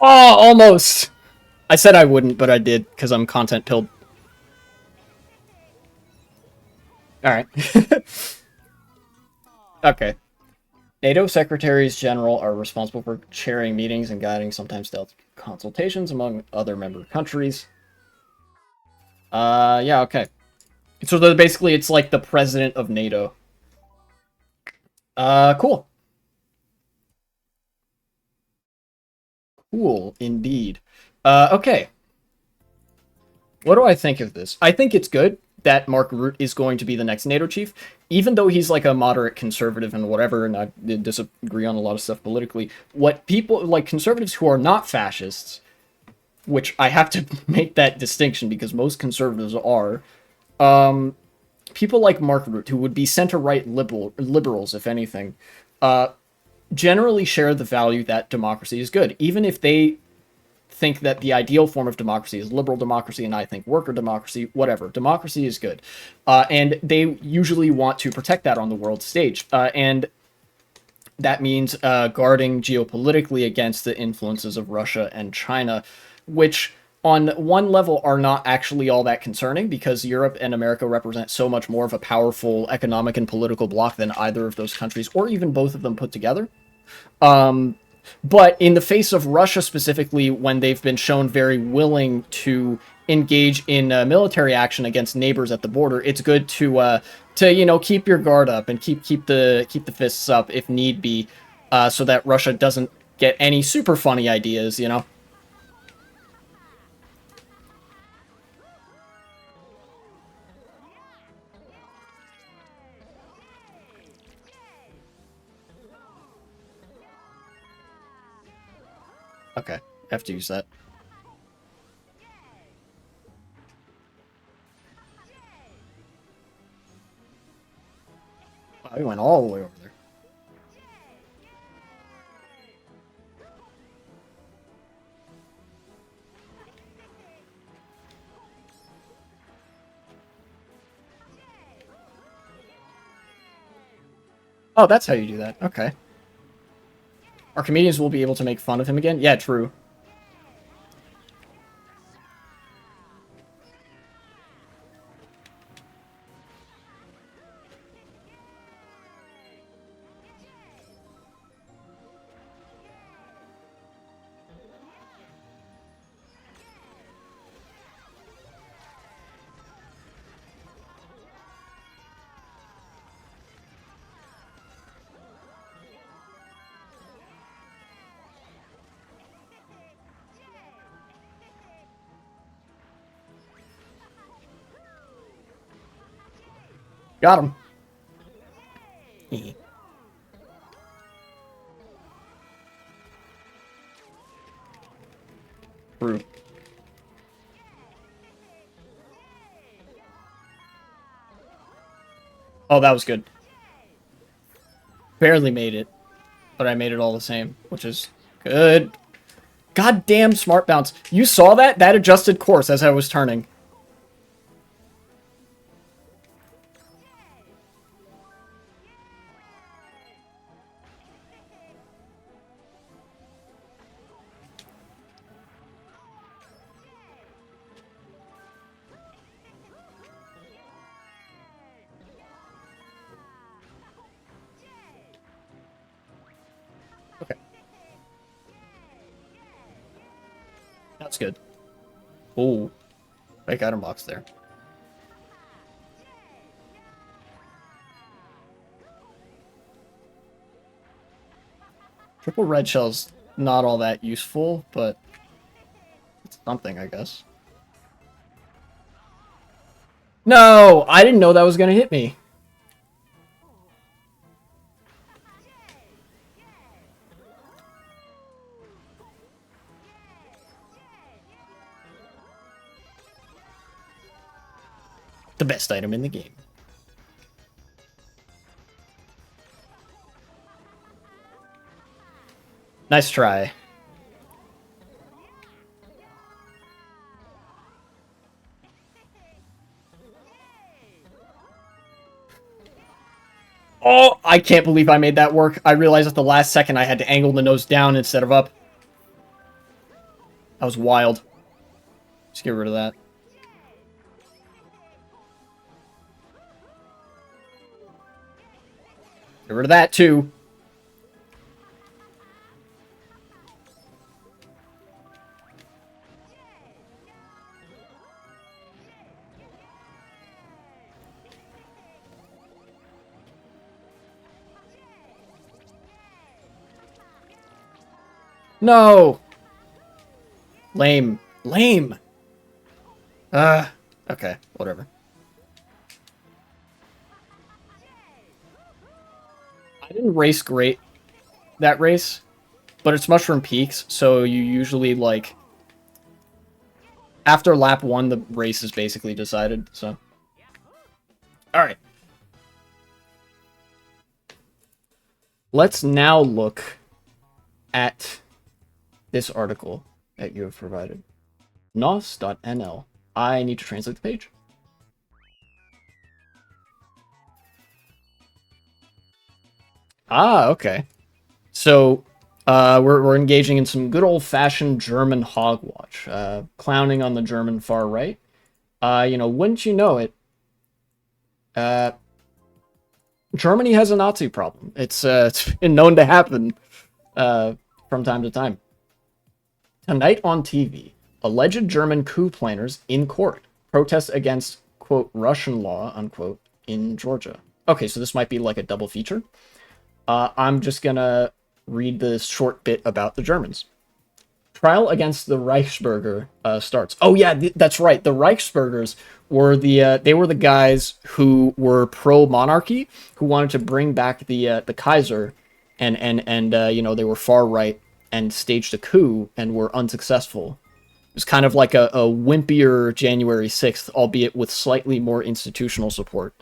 Oh, almost! I said I wouldn't, but I did, because I'm content pilled. Alright. Okay. NATO secretaries general are responsible for chairing meetings and guiding sometimes stealth consultations among other member countries. Yeah, okay. So basically it's like the president of NATO. Cool. Cool, indeed. Okay. What do I think of this? I think it's good that Mark Rutte is going to be the next NATO chief, even though he's like a moderate conservative and whatever, and I disagree on a lot of stuff politically. What people, like conservatives who are not fascists, which I have to make that distinction because most conservatives are, people like Mark Rutte, who would be center-right liberals, if anything, generally share the value that democracy is good, even if they think that the ideal form of democracy is liberal democracy, and I think worker democracy, whatever. Democracy is good. And they usually want to protect that on the world stage. And that means guarding geopolitically against the influences of Russia and China, which on one level are not actually all that concerning because Europe and America represent so much more of a powerful economic and political bloc than either of those countries, or even both of them put together. But in the face of Russia specifically, when they've been shown very willing to engage in military action against neighbors at the border, it's good to keep your guard up and keep the fists up if need be, so that Russia doesn't get any super funny ideas. Okay, I have to use that. Wow, we went all the way over there. Oh, that's how you do that. Okay. Our comedians will be able to make fun of him again? Yeah, true. Got him. True. Oh, that was good. Barely made it, but I made it all the same, which is good. Goddamn smart bounce. You saw that? That adjusted course as I was turning. Okay, that's good. Oh, big item box there. Triple red shell's not all that useful, but it's something, I guess. No, I didn't know that was gonna hit me. The best item in the game. Nice try. Oh, I can't believe I made that work. I realized at the last second I had to angle the nose down instead of up. That was wild. Just get rid of that. Get rid of that, too. No! Lame. Lame! Okay, whatever. I didn't race great that race, but it's Mushroom Peaks, so you usually, like... After lap 1, the race is basically decided, so... Alright. Let's now look at this article that you have provided. nos.nl. I need to translate the page. Ah, okay. So, we're engaging in some good old-fashioned German hogwash. Clowning on the German far right. Wouldn't you know it, Germany has a Nazi problem. It's been known to happen from time to time. Tonight on TV, alleged German coup planners in court protest against, quote, Russian law, unquote, in Georgia. Okay, so this might be like a double feature. I'm just gonna read this short bit about the Germans. Trial against the Reichsbürger starts. Oh yeah, that's right. The Reichsbürgers were the guys who were pro-monarchy, who wanted to bring back the Kaiser, and they were far right and staged a coup and were unsuccessful. It was kind of like a wimpier January 6th, albeit with slightly more institutional support.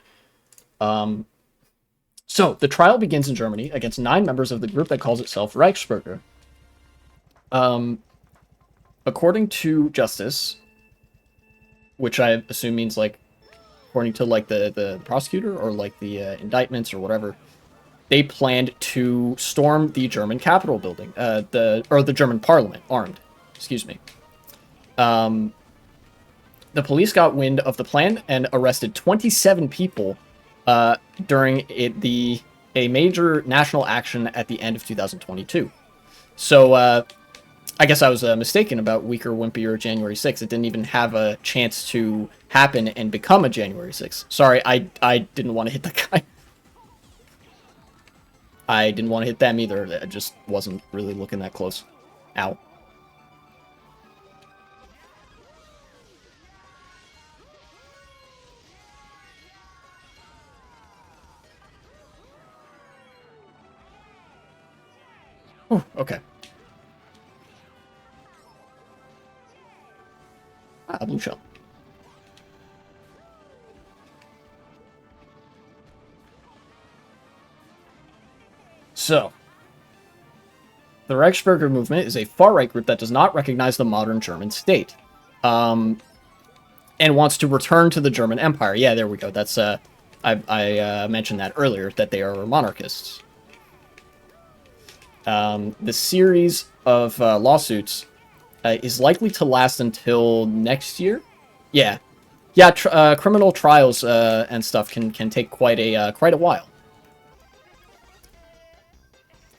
So, the trial begins in Germany against 9 members of the group that calls itself Reichsbürger. According to Justice, which I assume means, like, according to, like, the prosecutor or, like, the indictments or whatever, they planned to storm the German Capitol building, the German parliament, armed. Excuse me. The police got wind of the plan and arrested 27 people during a major national action at the end of 2022. So, I guess I was mistaken about weaker, wimpier January 6th. It didn't even have a chance to happen and become a January 6th. Sorry, I didn't want to hit that guy. I didn't want to hit them either. I just wasn't really looking that close. Ow. Oh, okay. Ah, blue shell. So, the Reichsbürger movement is a far-right group that does not recognize the modern German state, and wants to return to the German Empire. Yeah, there we go. That's I mentioned that earlier, that they are monarchists. The series of lawsuits is likely to last until next year. Yeah, criminal trials and stuff can take quite a while.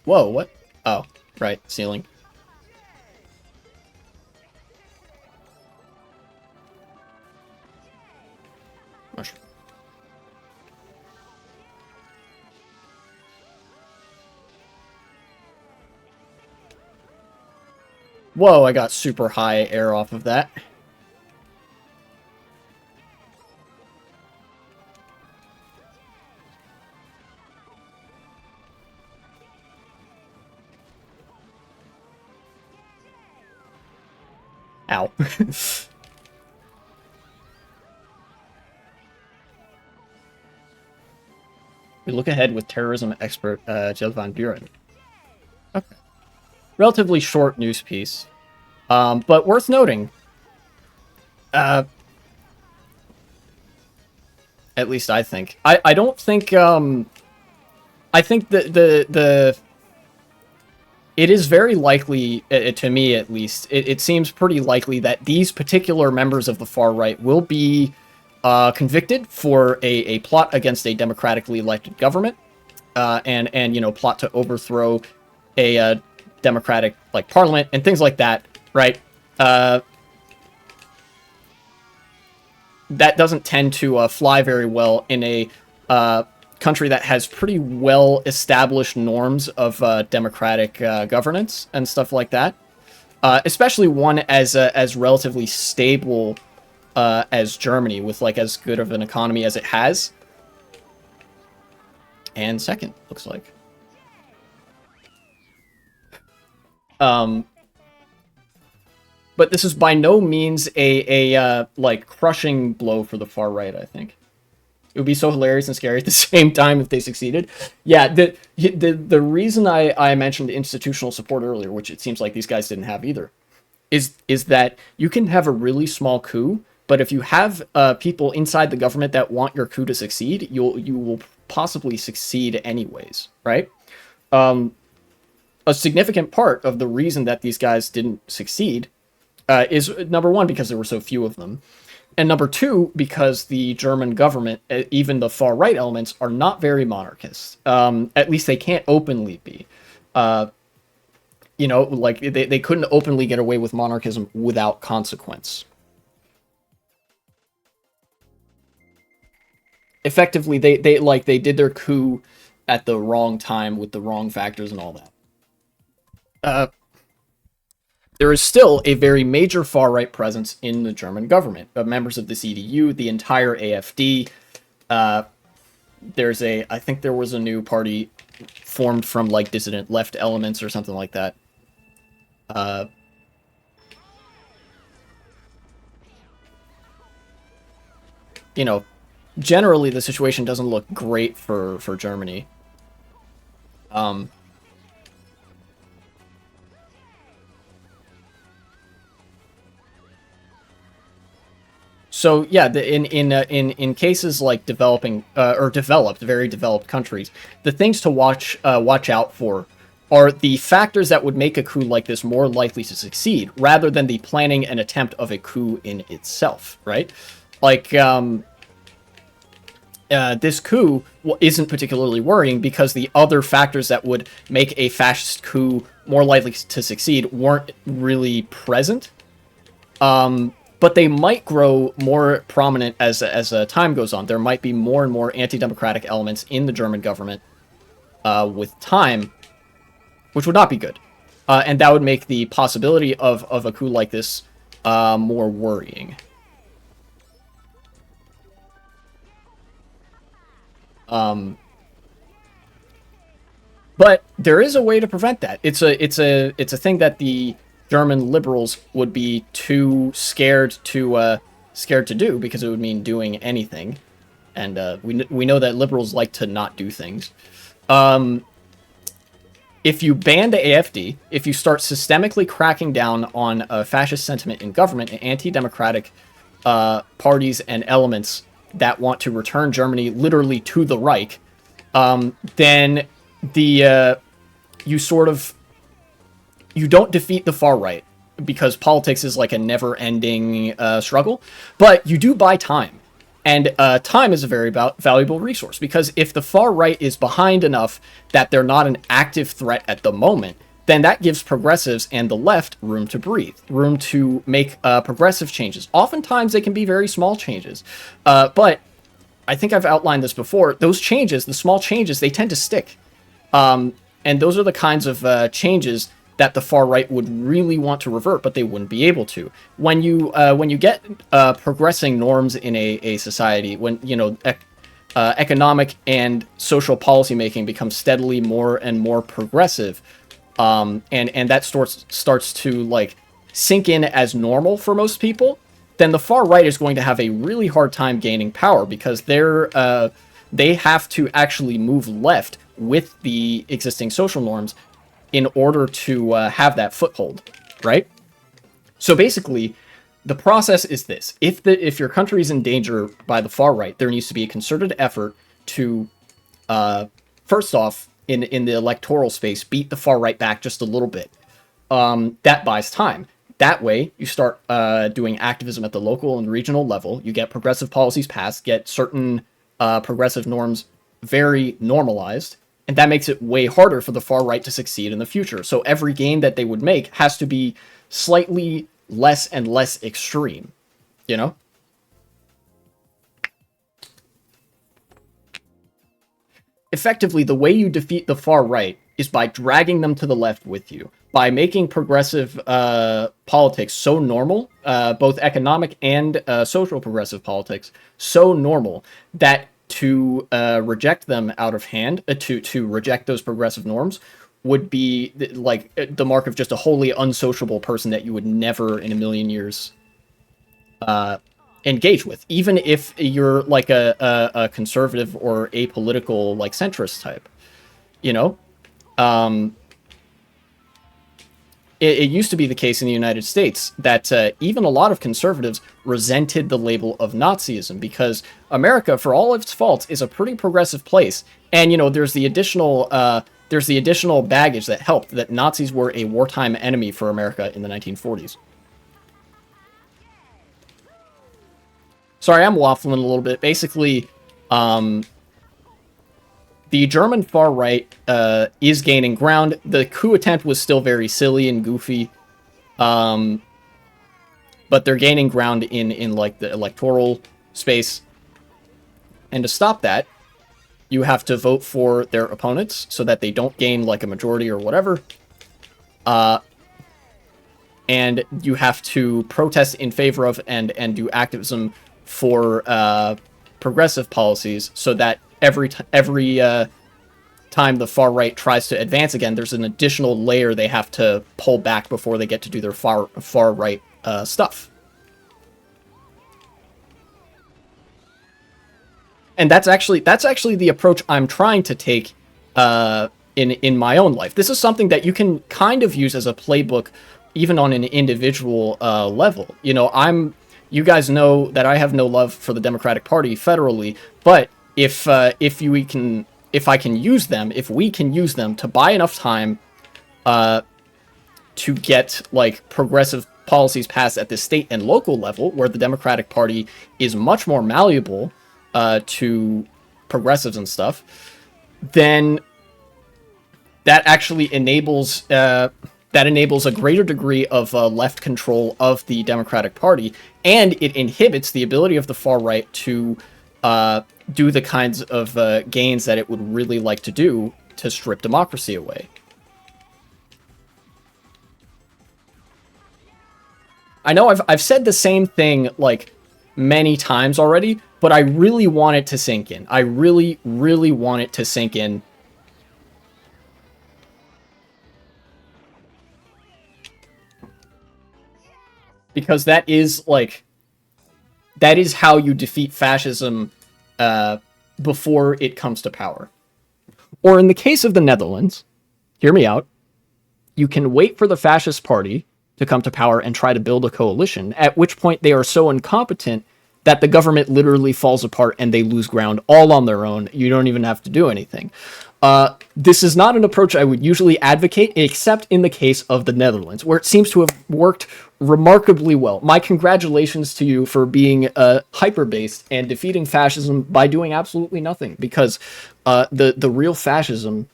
Whoa, what? Oh, right, ceiling. Mushroom. Whoa, I got super high air off of that. Ow. We look ahead with terrorism expert Jill van Buren. Okay. Relatively short news piece, but worth noting. At least I think. I don't think. I think the it is very likely, to me at least, it seems pretty likely that these particular members of the far right will be convicted for a plot against a democratically elected government. and plot to overthrow a democratic like parliament and things like that, right? That doesn't tend to fly very well in a country that has pretty well established norms of democratic governance and stuff like that. Especially one as relatively stable as Germany, with like as good of an economy as it has. And second, looks like. But this is by no means a like crushing blow for the far right, I think. It would be so hilarious and scary at the same time if they succeeded. Yeah, the reason I mentioned institutional support earlier, which it seems like these guys didn't have either, is that you can have a really small coup, but if you have people inside the government that want your coup to succeed, you will possibly succeed anyways, right? A significant part of the reason that these guys didn't succeed is, number one, because there were so few of them, and number two, because the German government, even the far-right elements, are not very monarchist. At least they can't openly be. Like, they couldn't openly get away with monarchism without consequence. Effectively, they did their coup at the wrong time with the wrong factors and all that. There is still a very major far-right presence in the German government. Members of the CDU, the entire AfD. I think there was a new party formed from, like, dissident left elements or something like that. Generally the situation doesn't look great for Germany. So yeah, in cases like developing or developed, very developed countries, the things to watch out for are the factors that would make a coup like this more likely to succeed, rather than the planning and attempt of a coup in itself, right? Like, this coup isn't particularly worrying because the other factors that would make a fascist coup more likely to succeed weren't really present. But they might grow more prominent as time goes on. There might be more and more anti-democratic elements in the German government with time, which would not be good. And that would make the possibility of a coup like this more worrying. But there is a way to prevent that. It's a thing that the German liberals would be too scared to do, because it would mean doing anything, and we know that liberals like to not do things. If you ban the AfD, if you start systemically cracking down on fascist sentiment in government and anti-democratic parties and elements that want to return Germany literally to the Reich, then you don't defeat the far right, because politics is like a never-ending struggle, but you do buy time. And time is a very valuable resource, because if the far right is behind enough that they're not an active threat at the moment, then that gives progressives and the left room to breathe, room to make progressive changes. Oftentimes they can be very small changes, but I think I've outlined this before. Those changes, the small changes, they tend to stick. And those are the kinds of changes that the far right would really want to revert, but they wouldn't be able to. When you get progressing norms in a society, when economic and social policymaking becomes steadily more and more progressive, and that starts to like sink in as normal for most people, then the far right is going to have a really hard time gaining power, because they have to actually move left with the existing social norms in order to have that foothold, right? So basically, the process is this. If your country is in danger by the far right, there needs to be a concerted effort to, first off, in the electoral space, beat the far right back just a little bit. That buys time. That way, you start doing activism at the local and regional level. You get progressive policies passed, get certain progressive norms very normalized, And that makes it way harder for the far right to succeed in the future. So every gain that they would make has to be slightly less and less extreme, you know? Effectively, the way you defeat the far right is by dragging them to the left with you, by making progressive politics so normal, both economic and social progressive politics, so normal that to reject them out of hand, to reject those progressive norms, would be like the mark of just a wholly unsociable person that you would never in a million years engage with, even if you're like a conservative or apolitical like centrist type, you know. It used to be the case in the United States that even a lot of conservatives resented the label of Nazism because America, for all of its faults, is a pretty progressive place. And, you know, there's the additional baggage that helped that Nazis were a wartime enemy for America in the 1940s. Sorry, I'm waffling a little bit. Basically, the German far right is gaining ground. The coup attempt was still very silly and goofy, but they're gaining ground in like the electoral space. And to stop that, you have to vote for their opponents so that they don't gain like a majority or whatever. And you have to protest in favor of and do activism for progressive policies so that every time the far right tries to advance again, there's an additional layer they have to pull back before they get to do their far right stuff. And that's actually the approach I'm trying to take in my own life. This is something that you can kind of use as a playbook, even on an individual level. You know, you guys know that I have no love for the Democratic Party federally, but if we can use them to buy enough time to get like progressive policies passed at the state and local level, where the Democratic Party is much more malleable to progressives and stuff, then that actually enables a greater degree of left control of the Democratic Party, and it inhibits the ability of the far right to do the kinds of gains that it would really like to do to strip democracy away. I know I've said the same thing like many times already, but I really want it to sink in. I really, really want it to sink in. Because that is how you defeat fascism before it comes to power. Or in the case of the Netherlands, hear me out, you can wait for the fascist party to come to power and try to build a coalition, at which point they are so incompetent that the government literally falls apart and they lose ground all on their own. You don't even have to do anything. This is not an approach I would usually advocate, except in the case of the Netherlands, where it seems to have worked remarkably well. My congratulations to you for being hyper-based and defeating fascism by doing absolutely nothing, because the real fascism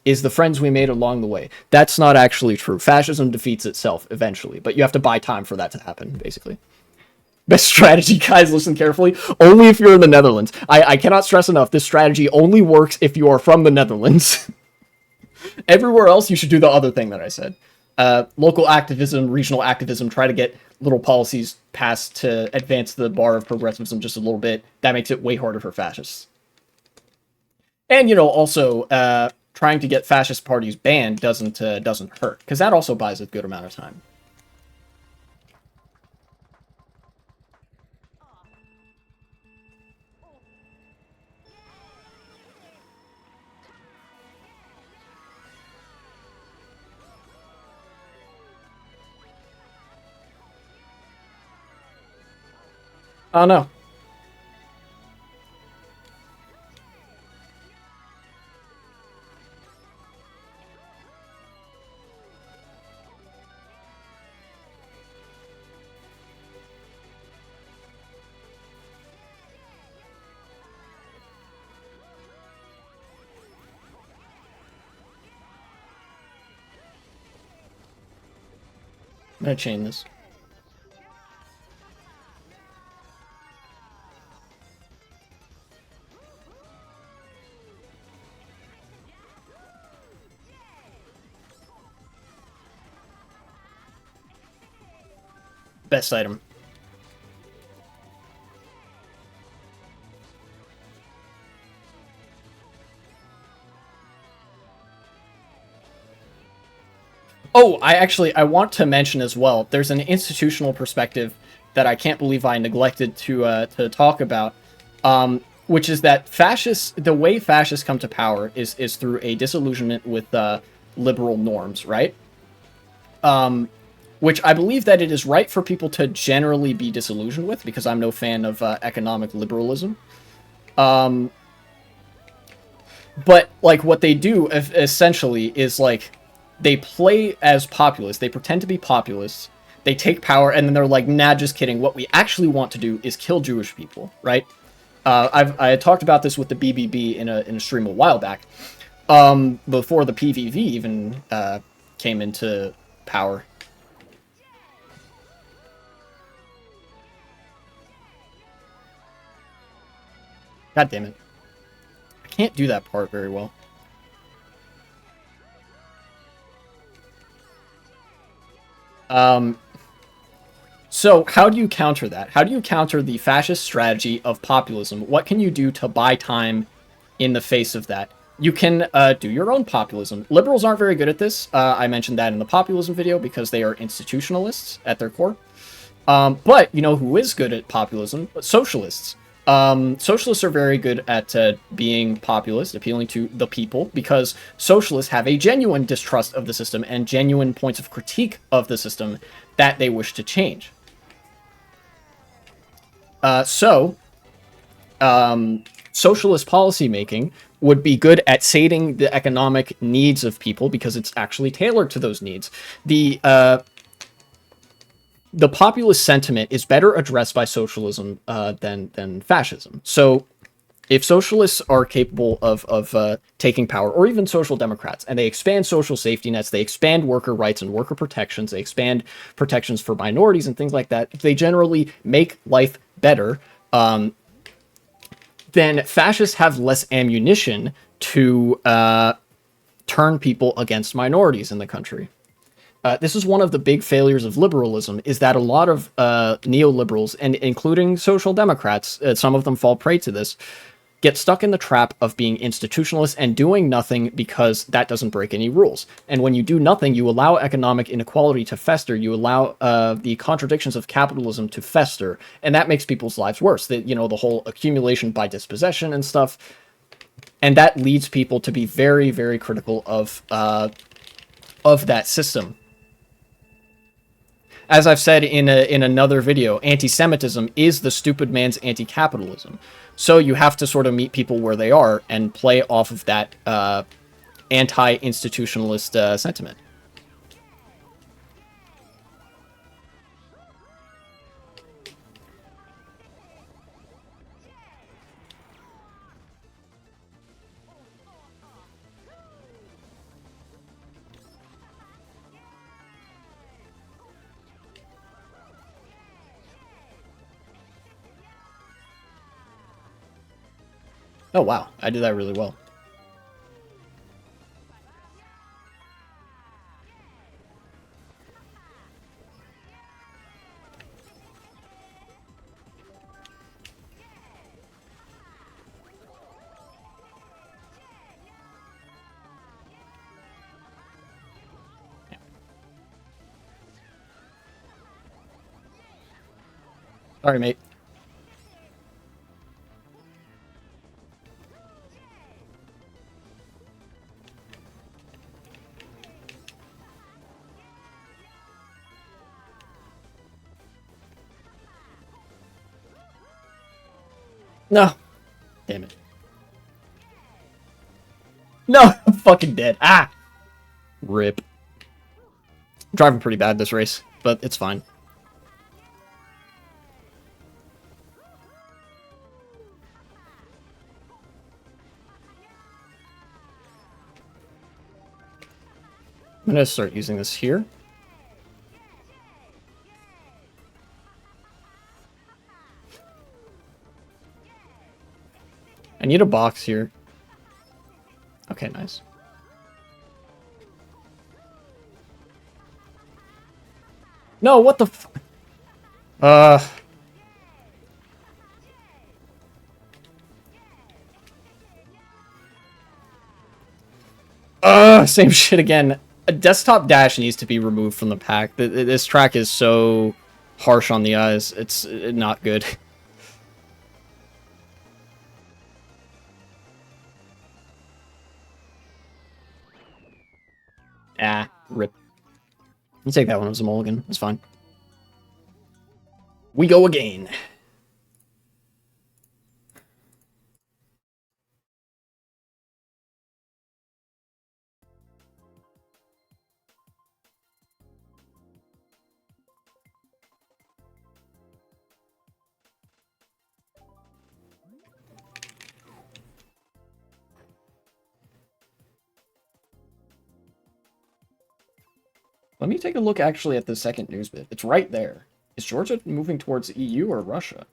is the friends we made along the way. That's not actually true. Fascism defeats itself eventually, but you have to buy time for that to happen, basically. Best strategy, guys, listen carefully. Only if you're in the Netherlands. I cannot stress enough, this strategy only works if you are from the Netherlands. Everywhere else, you should do the other thing that I said. Local activism, regional activism, try to get little policies passed to advance the bar of progressivism just a little bit. That makes it way harder for fascists. And, you know, also, trying to get fascist parties banned doesn't hurt, because that also buys a good amount of time. Oh no. I'm gonna chain this. Best item. Oh, I want to mention as well, there's an institutional perspective that I can't believe I neglected to talk about, which is that the way fascists come to power is through a disillusionment with liberal norms, right? Which I believe that it is right for people to generally be disillusioned with, because I'm no fan of economic liberalism. But like what they do essentially is like they play as populists. They pretend to be populists. They take power, and then they're like, "Nah, just kidding. What we actually want to do is kill Jewish people." Right? I had talked about this with the BBB in a stream a while back, before the PVV even came into power. God damn it! I can't do that part very well. So how do you counter that? How do you counter the fascist strategy of populism? What can you do to buy time in the face of that? You can do your own populism. Liberals aren't very good at this. I mentioned that in the populism video because they are institutionalists at their core. But you know who is good at populism? Socialists. Socialists are very good at being populist, appealing to the people, because socialists have a genuine distrust of the system and genuine points of critique of the system that they wish to change. So, socialist policymaking would be good at sating the economic needs of people because it's actually tailored to those needs. The populist sentiment is better addressed by socialism than fascism. So if socialists are capable of taking power, or even social democrats, and they expand social safety nets, they expand worker rights and worker protections, they expand protections for minorities and things like that, if they generally make life better, then fascists have ammunition to turn people against minorities in the country. This is one of the big failures of liberalism, is that a lot of neoliberals, and including social democrats, some of them fall prey to this, get stuck in the trap of being institutionalists and doing nothing because that doesn't break any rules. And when you do nothing, you allow economic inequality to fester, you allow the contradictions of capitalism to fester, and that makes people's lives worse. The whole accumulation by dispossession and stuff, and that leads people to be very, very critical of that system. As I've said in another video, anti-Semitism is the stupid man's anti-capitalism. So you have to sort of meet people where they are and play off of that anti-institutionalist sentiment. Oh wow, I did that really well. Sorry, mate. No. Damn it. No, I'm fucking dead. Ah! Rip. Driving pretty bad this race, but it's fine. I'm gonna start using this here. I need a box here. Okay, nice. No, what the f- Same shit again. A desktop dash needs to be removed from the pack. This track is so harsh on the eyes. It's not good. Ah, rip. You take that one as a mulligan. It's fine. We go again. Let me take a look actually at the second news bit. It's right there. Is Georgia moving towards EU or Russia?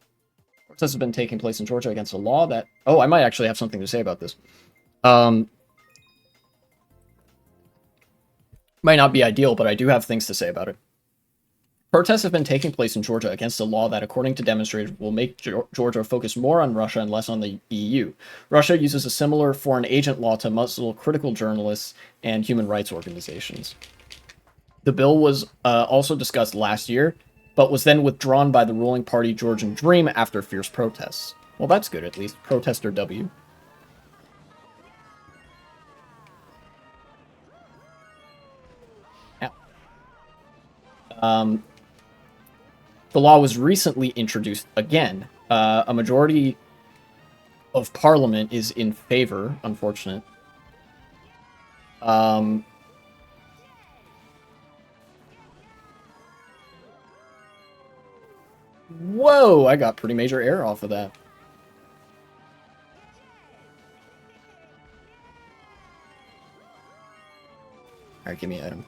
Protests have been taking place in Georgia against a law that... Oh, I might actually have something to say about this. Might not be ideal, but I do have things to say about it. Protests have been taking place in Georgia against a law that, according to demonstrators, will make Georgia focus more on Russia and less on the EU. Russia uses a similar foreign agent law to muzzle critical journalists and human rights organizations. The bill was also discussed last year, but was then withdrawn by the ruling party Georgian Dream after fierce protests. Well, that's good, at least. Protester W. Ow. The law was recently introduced again. A majority of parliament is in favor, unfortunate. Whoa, I got pretty major error off of that. Alright, give me an item.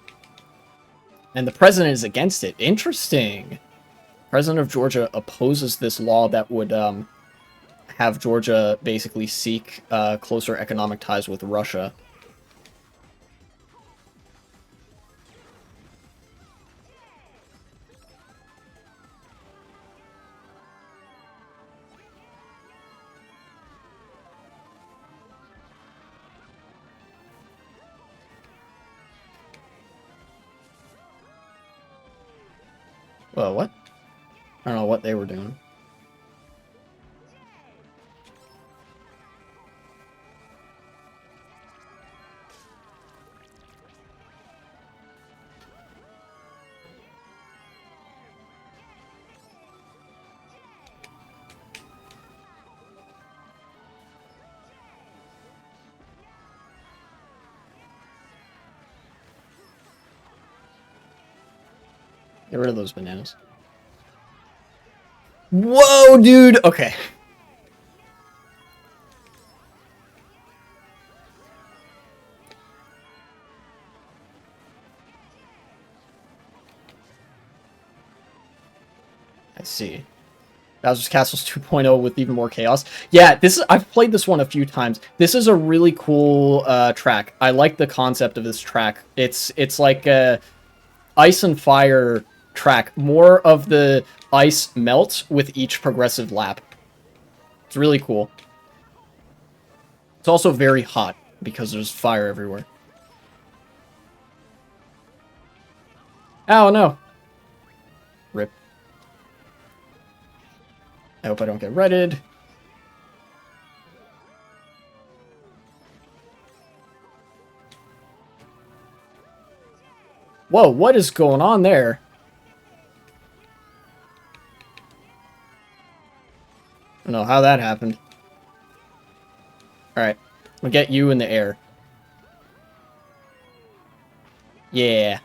And the president is against it. Interesting. President of Georgia opposes this law that would have Georgia basically seek closer economic ties with Russia. Well, what? I don't know what they were doing. Get rid of those bananas. Whoa, dude! Okay. I see. Bowser's Castle's 2.0 with even more chaos. Yeah, this is, I've played this one a few times. This is a really cool track. I like the concept of this track. It's like a ice and fire track. More of the ice melts with each progressive lap. It's really cool. It's also very hot because there's fire everywhere. Oh no. Rip. I hope I don't get redded. Whoa, what is going on there? I don't know how that happened. Alright. We'll get you in the air. Yeah.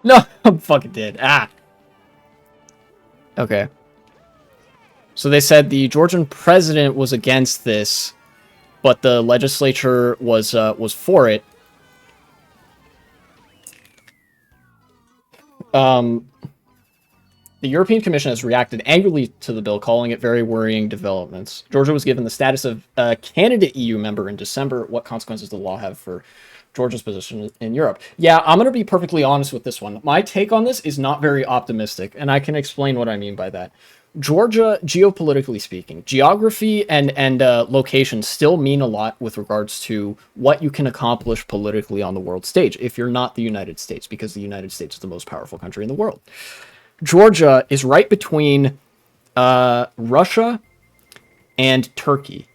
No, I'm fucking dead. Ah. Okay. So they said the Georgian president was against this, but the legislature was for it. Um, The European Commission has reacted angrily to the bill, calling it very worrying developments. Georgia was given the status of a candidate EU member in December. What consequences does the law have for Georgia's position in Europe? Yeah, I'm going to be perfectly honest with this one. My take on this is not very optimistic, and I can explain what I mean by that. Georgia, geopolitically speaking, geography and location still mean a lot with regards to what you can accomplish politically on the world stage if you're not the United States, because the United States is the most powerful country in the world. Georgia is right between Russia and Turkey,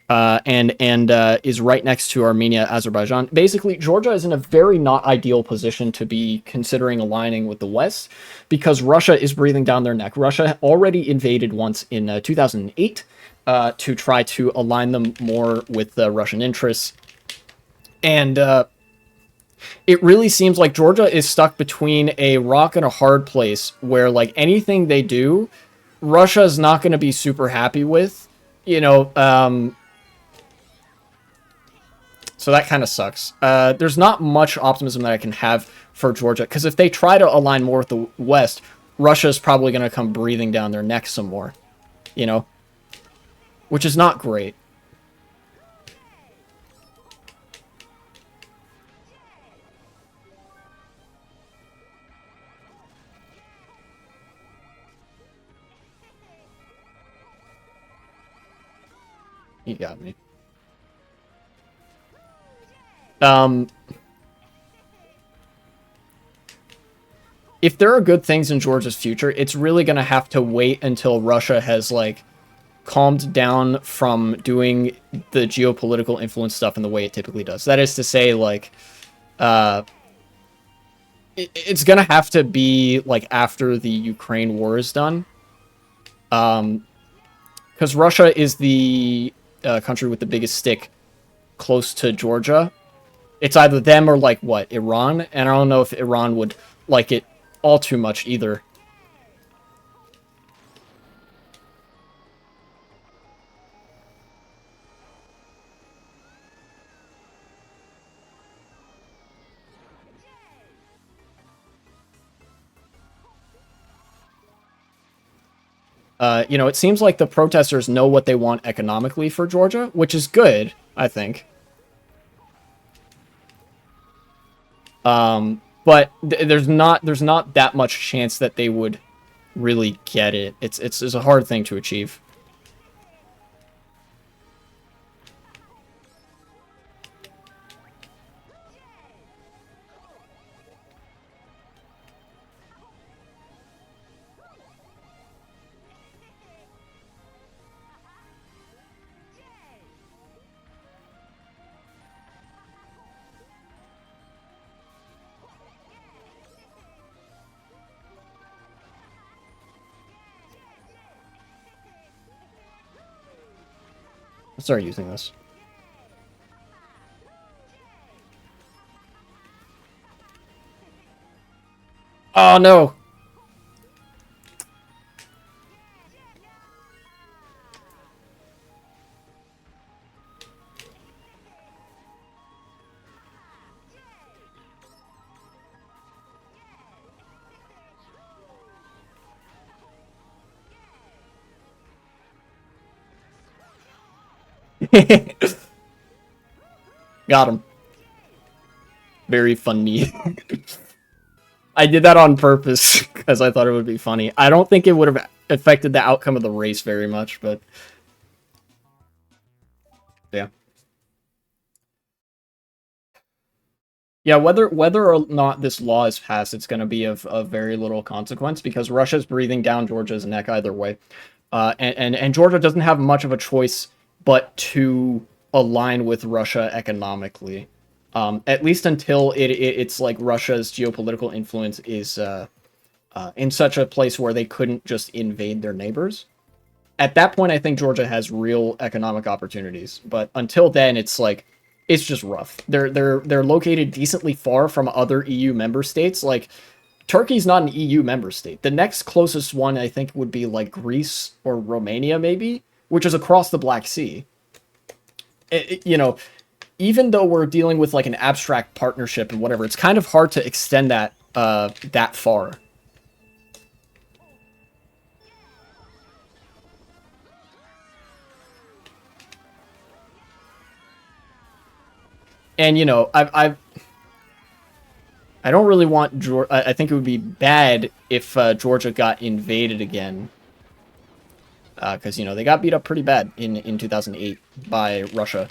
and is right next to Armenia, Azerbaijan. Basically, Georgia is in a very not ideal position to be considering aligning with the West because Russia is breathing down their neck. Russia already invaded once in 2008 to try to align them more with Russian interests, and it really seems like Georgia is stuck between a rock and a hard place where, like, anything they do, Russia is not going to be super happy with, you know. So that kind of sucks. There's not much optimism that I can have for Georgia, because if they try to align more with the West, Russia is probably going to come breathing down their neck some more, you know, which is not great. You got me. Um, if there are good things in Georgia's future, it's really going to have to wait until Russia has, like, calmed down from doing the geopolitical influence stuff in the way it typically does. That is to say, like, uh, it's going to have to be, like, after the Ukraine war is done. Because Russia is the country with the biggest stick close to Georgia. It's either them or, like, what, Iran? And I don't know if Iran would like it all too much either. You know, it seems like the protesters know what they want economically for Georgia, which is good, I think. But there's not that much chance that they would really get it. It's a hard thing to achieve. Let's start using this. Oh no. Got him. Very funny. I did that on purpose because I thought it would be funny. I don't think it would have affected the outcome of the race very much, but yeah. Yeah, whether or not this law is passed, it's going to be of very little consequence because Russia's breathing down Georgia's neck either way. And Georgia doesn't have much of a choice but to align with Russia economically. At least until it's like Russia's geopolitical influence is in such a place where they couldn't just invade their neighbors. At that point, I think Georgia has real economic opportunities. But until then, it's like it's just rough. They're located decently far from other EU member states. Like Turkey's not an EU member state. The next closest one I think would be like Greece or Romania, maybe, which is across the Black Sea. You know, even though we're dealing with like an abstract partnership and whatever, it's kind of hard to extend that that far. And, you know, I don't really want Georgia. I think it would be bad if Georgia got invaded again. Because, you know, they got beat up pretty bad in 2008 by Russia.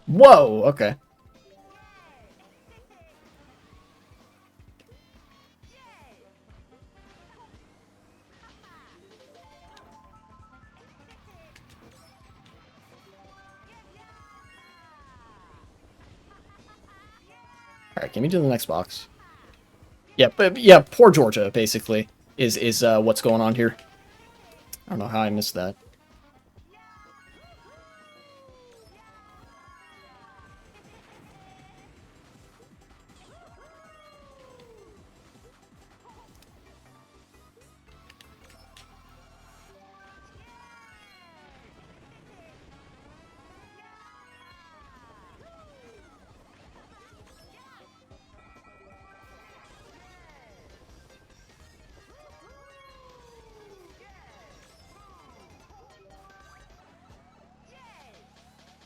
Whoa, okay. Alright, get me to the next box. Yeah, but yeah, poor Georgia, basically, is what's going on here. I don't know how I missed that.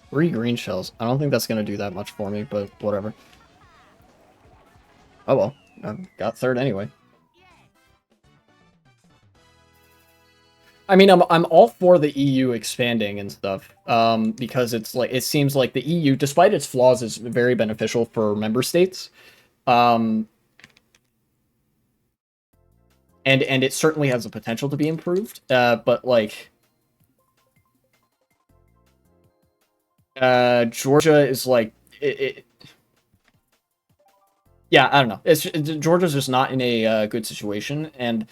Three green shells. I don't think that's going to do that much for me, but whatever. Oh well. I got third anyway. I mean, I'm all for the EU expanding and stuff, because it's like it seems like the EU, despite its flaws, is very beneficial for member states, um, and it certainly has the potential to be improved. But like, Georgia is like yeah, I don't know. Georgia's just not in a good situation, and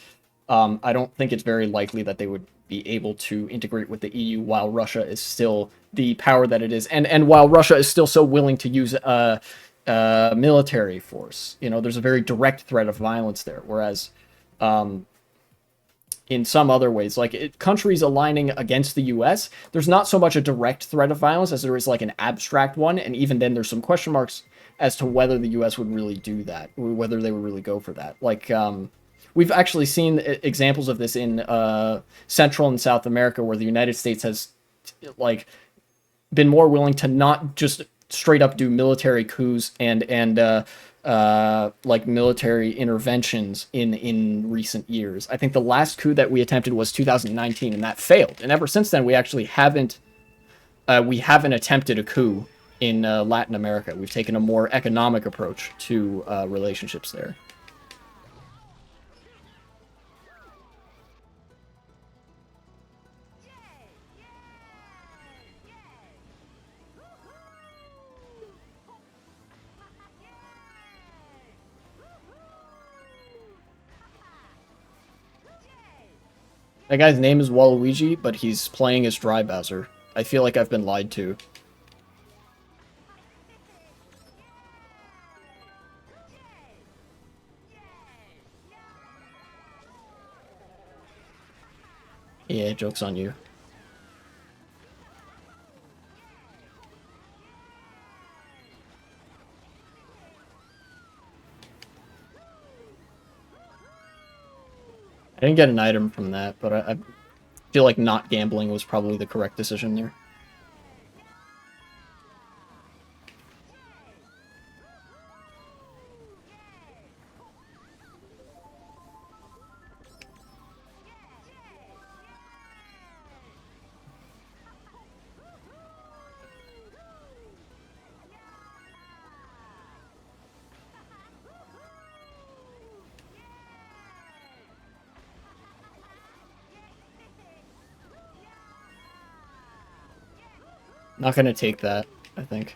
I don't think it's very likely that they would be able to integrate with the EU while Russia is still the power that it is, and while Russia is still so willing to use military force. You know, there's a very direct threat of violence there, whereas um, in some other ways, like countries aligning against the U.S., there's not so much a direct threat of violence as there is like an abstract one, and even then, there's some question marks as to whether the U.S. would really do that, or whether they would really go for that. Like, we've actually seen examples of this in Central and South America, where the United States has like been more willing to not just straight up do military coups and like military interventions in recent years. I think the last coup that we attempted was 2019, and that failed. And ever since then, we haven't attempted a coup in Latin America. We've taken a more economic approach to relationships there. That guy's name is Waluigi, but he's playing as Dry Bowser. I feel like I've been lied to. Yeah, joke's on you. I didn't get an item from that, but I feel like not gambling was probably the correct decision there. Not gonna take that, I think.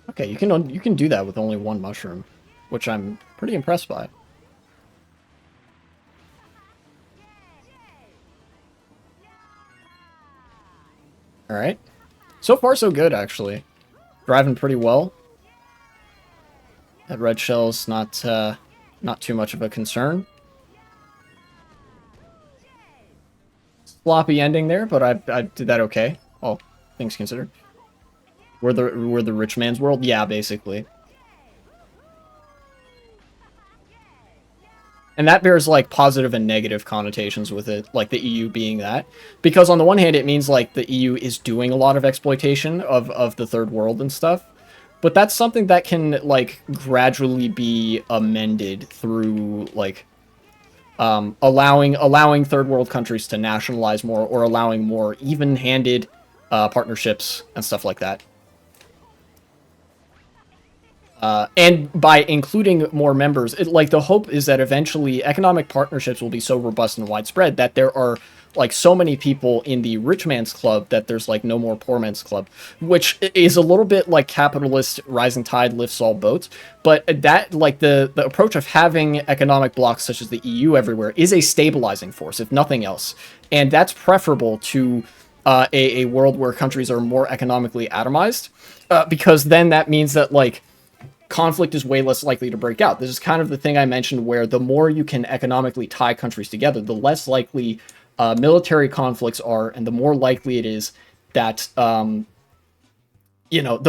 Okay, you can do that with only one mushroom, which I'm pretty impressed by. All right. So far, so good, actually. Driving pretty well. That red shell's not too much of a concern. Sloppy ending there, but I did that okay, all things considered. We're the rich man's world. Yeah, basically. And that bears like positive and negative connotations with it, like the EU being that. Because on the one hand, it means like the EU is doing a lot of exploitation of the third world and stuff. But that's something that can like gradually be amended through like allowing third world countries to nationalize more or allowing more even-handed partnerships and stuff like that. And by including more members, like the hope is that eventually economic partnerships will be so robust and widespread that there are like so many people in the rich man's club that there's like no more poor man's club, which is a little bit like capitalist rising tide lifts all boats. But that like the approach of having economic blocks such as the EU everywhere is a stabilizing force, if nothing else, and that's preferable to a world where countries are more economically atomized, because then that means that like conflict is way less likely to break out. This is kind of the thing I mentioned where the more you can economically tie countries together, the less likely military conflicts are, and the more likely it is that, the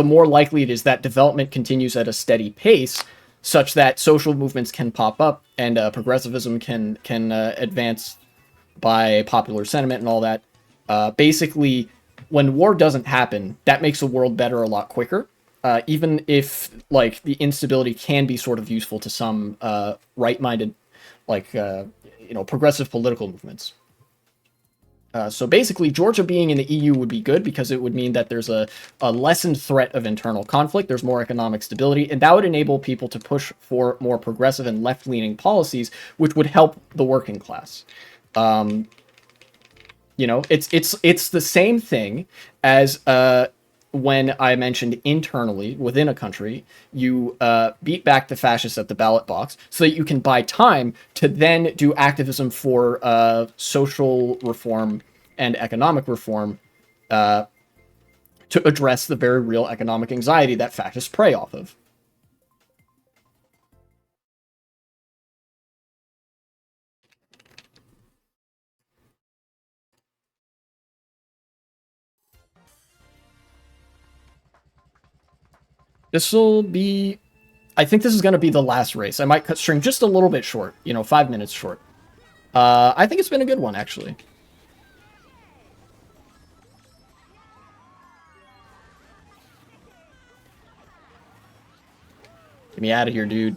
more likely it is that development continues at a steady pace, such that social movements can pop up and progressivism can advance by popular sentiment and all that. Basically, when war doesn't happen, that makes the world better a lot quicker. Even if like the instability can be sort of useful to some right-minded, like progressive political movements. So basically, Georgia being in the EU would be good because it would mean that there's a lessened threat of internal conflict, there's more economic stability, and that would enable people to push for more progressive and left-leaning policies, which would help the working class. It's the same thing as when I mentioned internally within a country, you beat back the fascists at the ballot box so that you can buy time to then do activism for social reform and economic reform to address the very real economic anxiety that fascists prey off of. This will be, I think this is going to be the last race. I might cut string just a little bit short, 5 minutes short. I think it's been a good one, actually. Get me out of here, dude.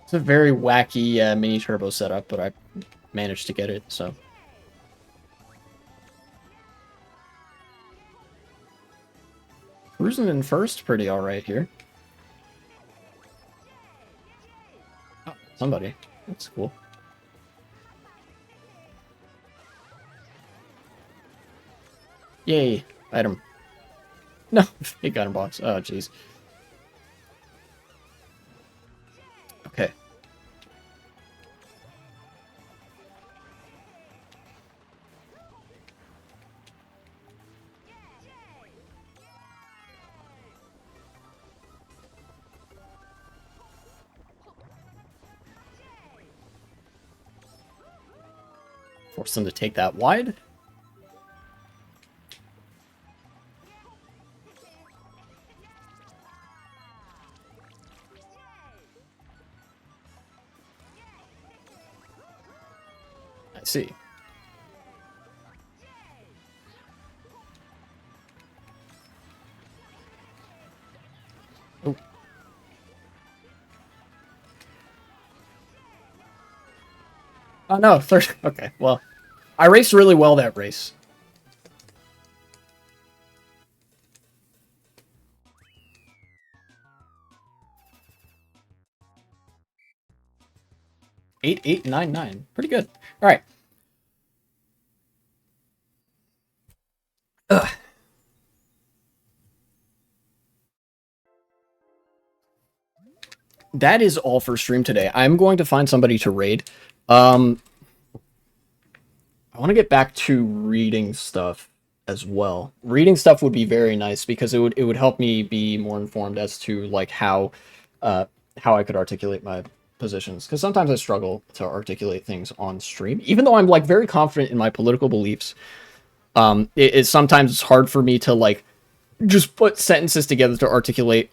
It's a very wacky mini turbo setup, but I managed to get it, so. Cruising in first, pretty alright here. Oh, somebody. That's cool. Yay, item. No, it got in box. Oh, jeez. Okay. Force them to take that wide. I see. Oh. Oh no, third. Okay, well, I raced really well that race. Eight, 8, 9, 9. Pretty good. All right. Ugh. That is all for stream today. I'm going to find somebody to raid. Um, I want to get back to reading stuff as well. Reading stuff would be very nice because it would help me be more informed as to like uh how I could articulate my positions, because sometimes I struggle to articulate things on stream even though I'm like very confident in my political beliefs. Sometimes it's hard for me to like just put sentences together to articulate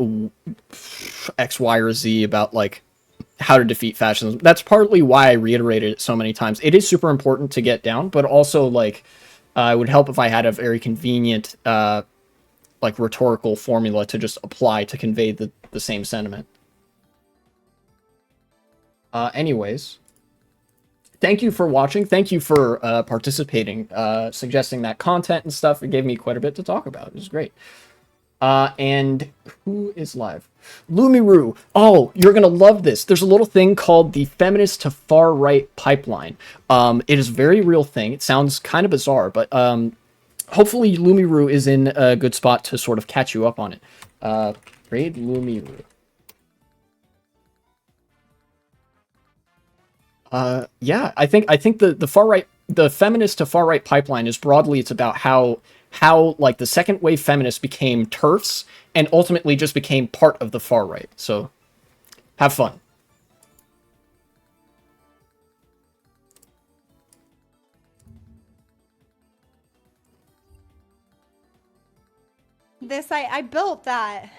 X, Y, or Z about like how to defeat fascism. That's partly why I reiterated it so many times. It is super important to get down, but also like it would help if I had a very convenient like rhetorical formula to just apply to convey the same sentiment. Anyways, thank you for watching. Thank you for participating, suggesting that content and stuff. It gave me quite a bit to talk about. It was great. And who is live? Lumiru. Oh, you're gonna love this. There's a little thing called the feminist to far right pipeline. It is a very real thing. It sounds kind of bizarre, but hopefully Lumiru is in a good spot to sort of catch you up on it. Raid Lumiru. Yeah, I think the far right, the feminist to far right pipeline is broadly, it's about how like the second wave feminists became TERFs and ultimately just became part of the far right. So have fun. This I built that.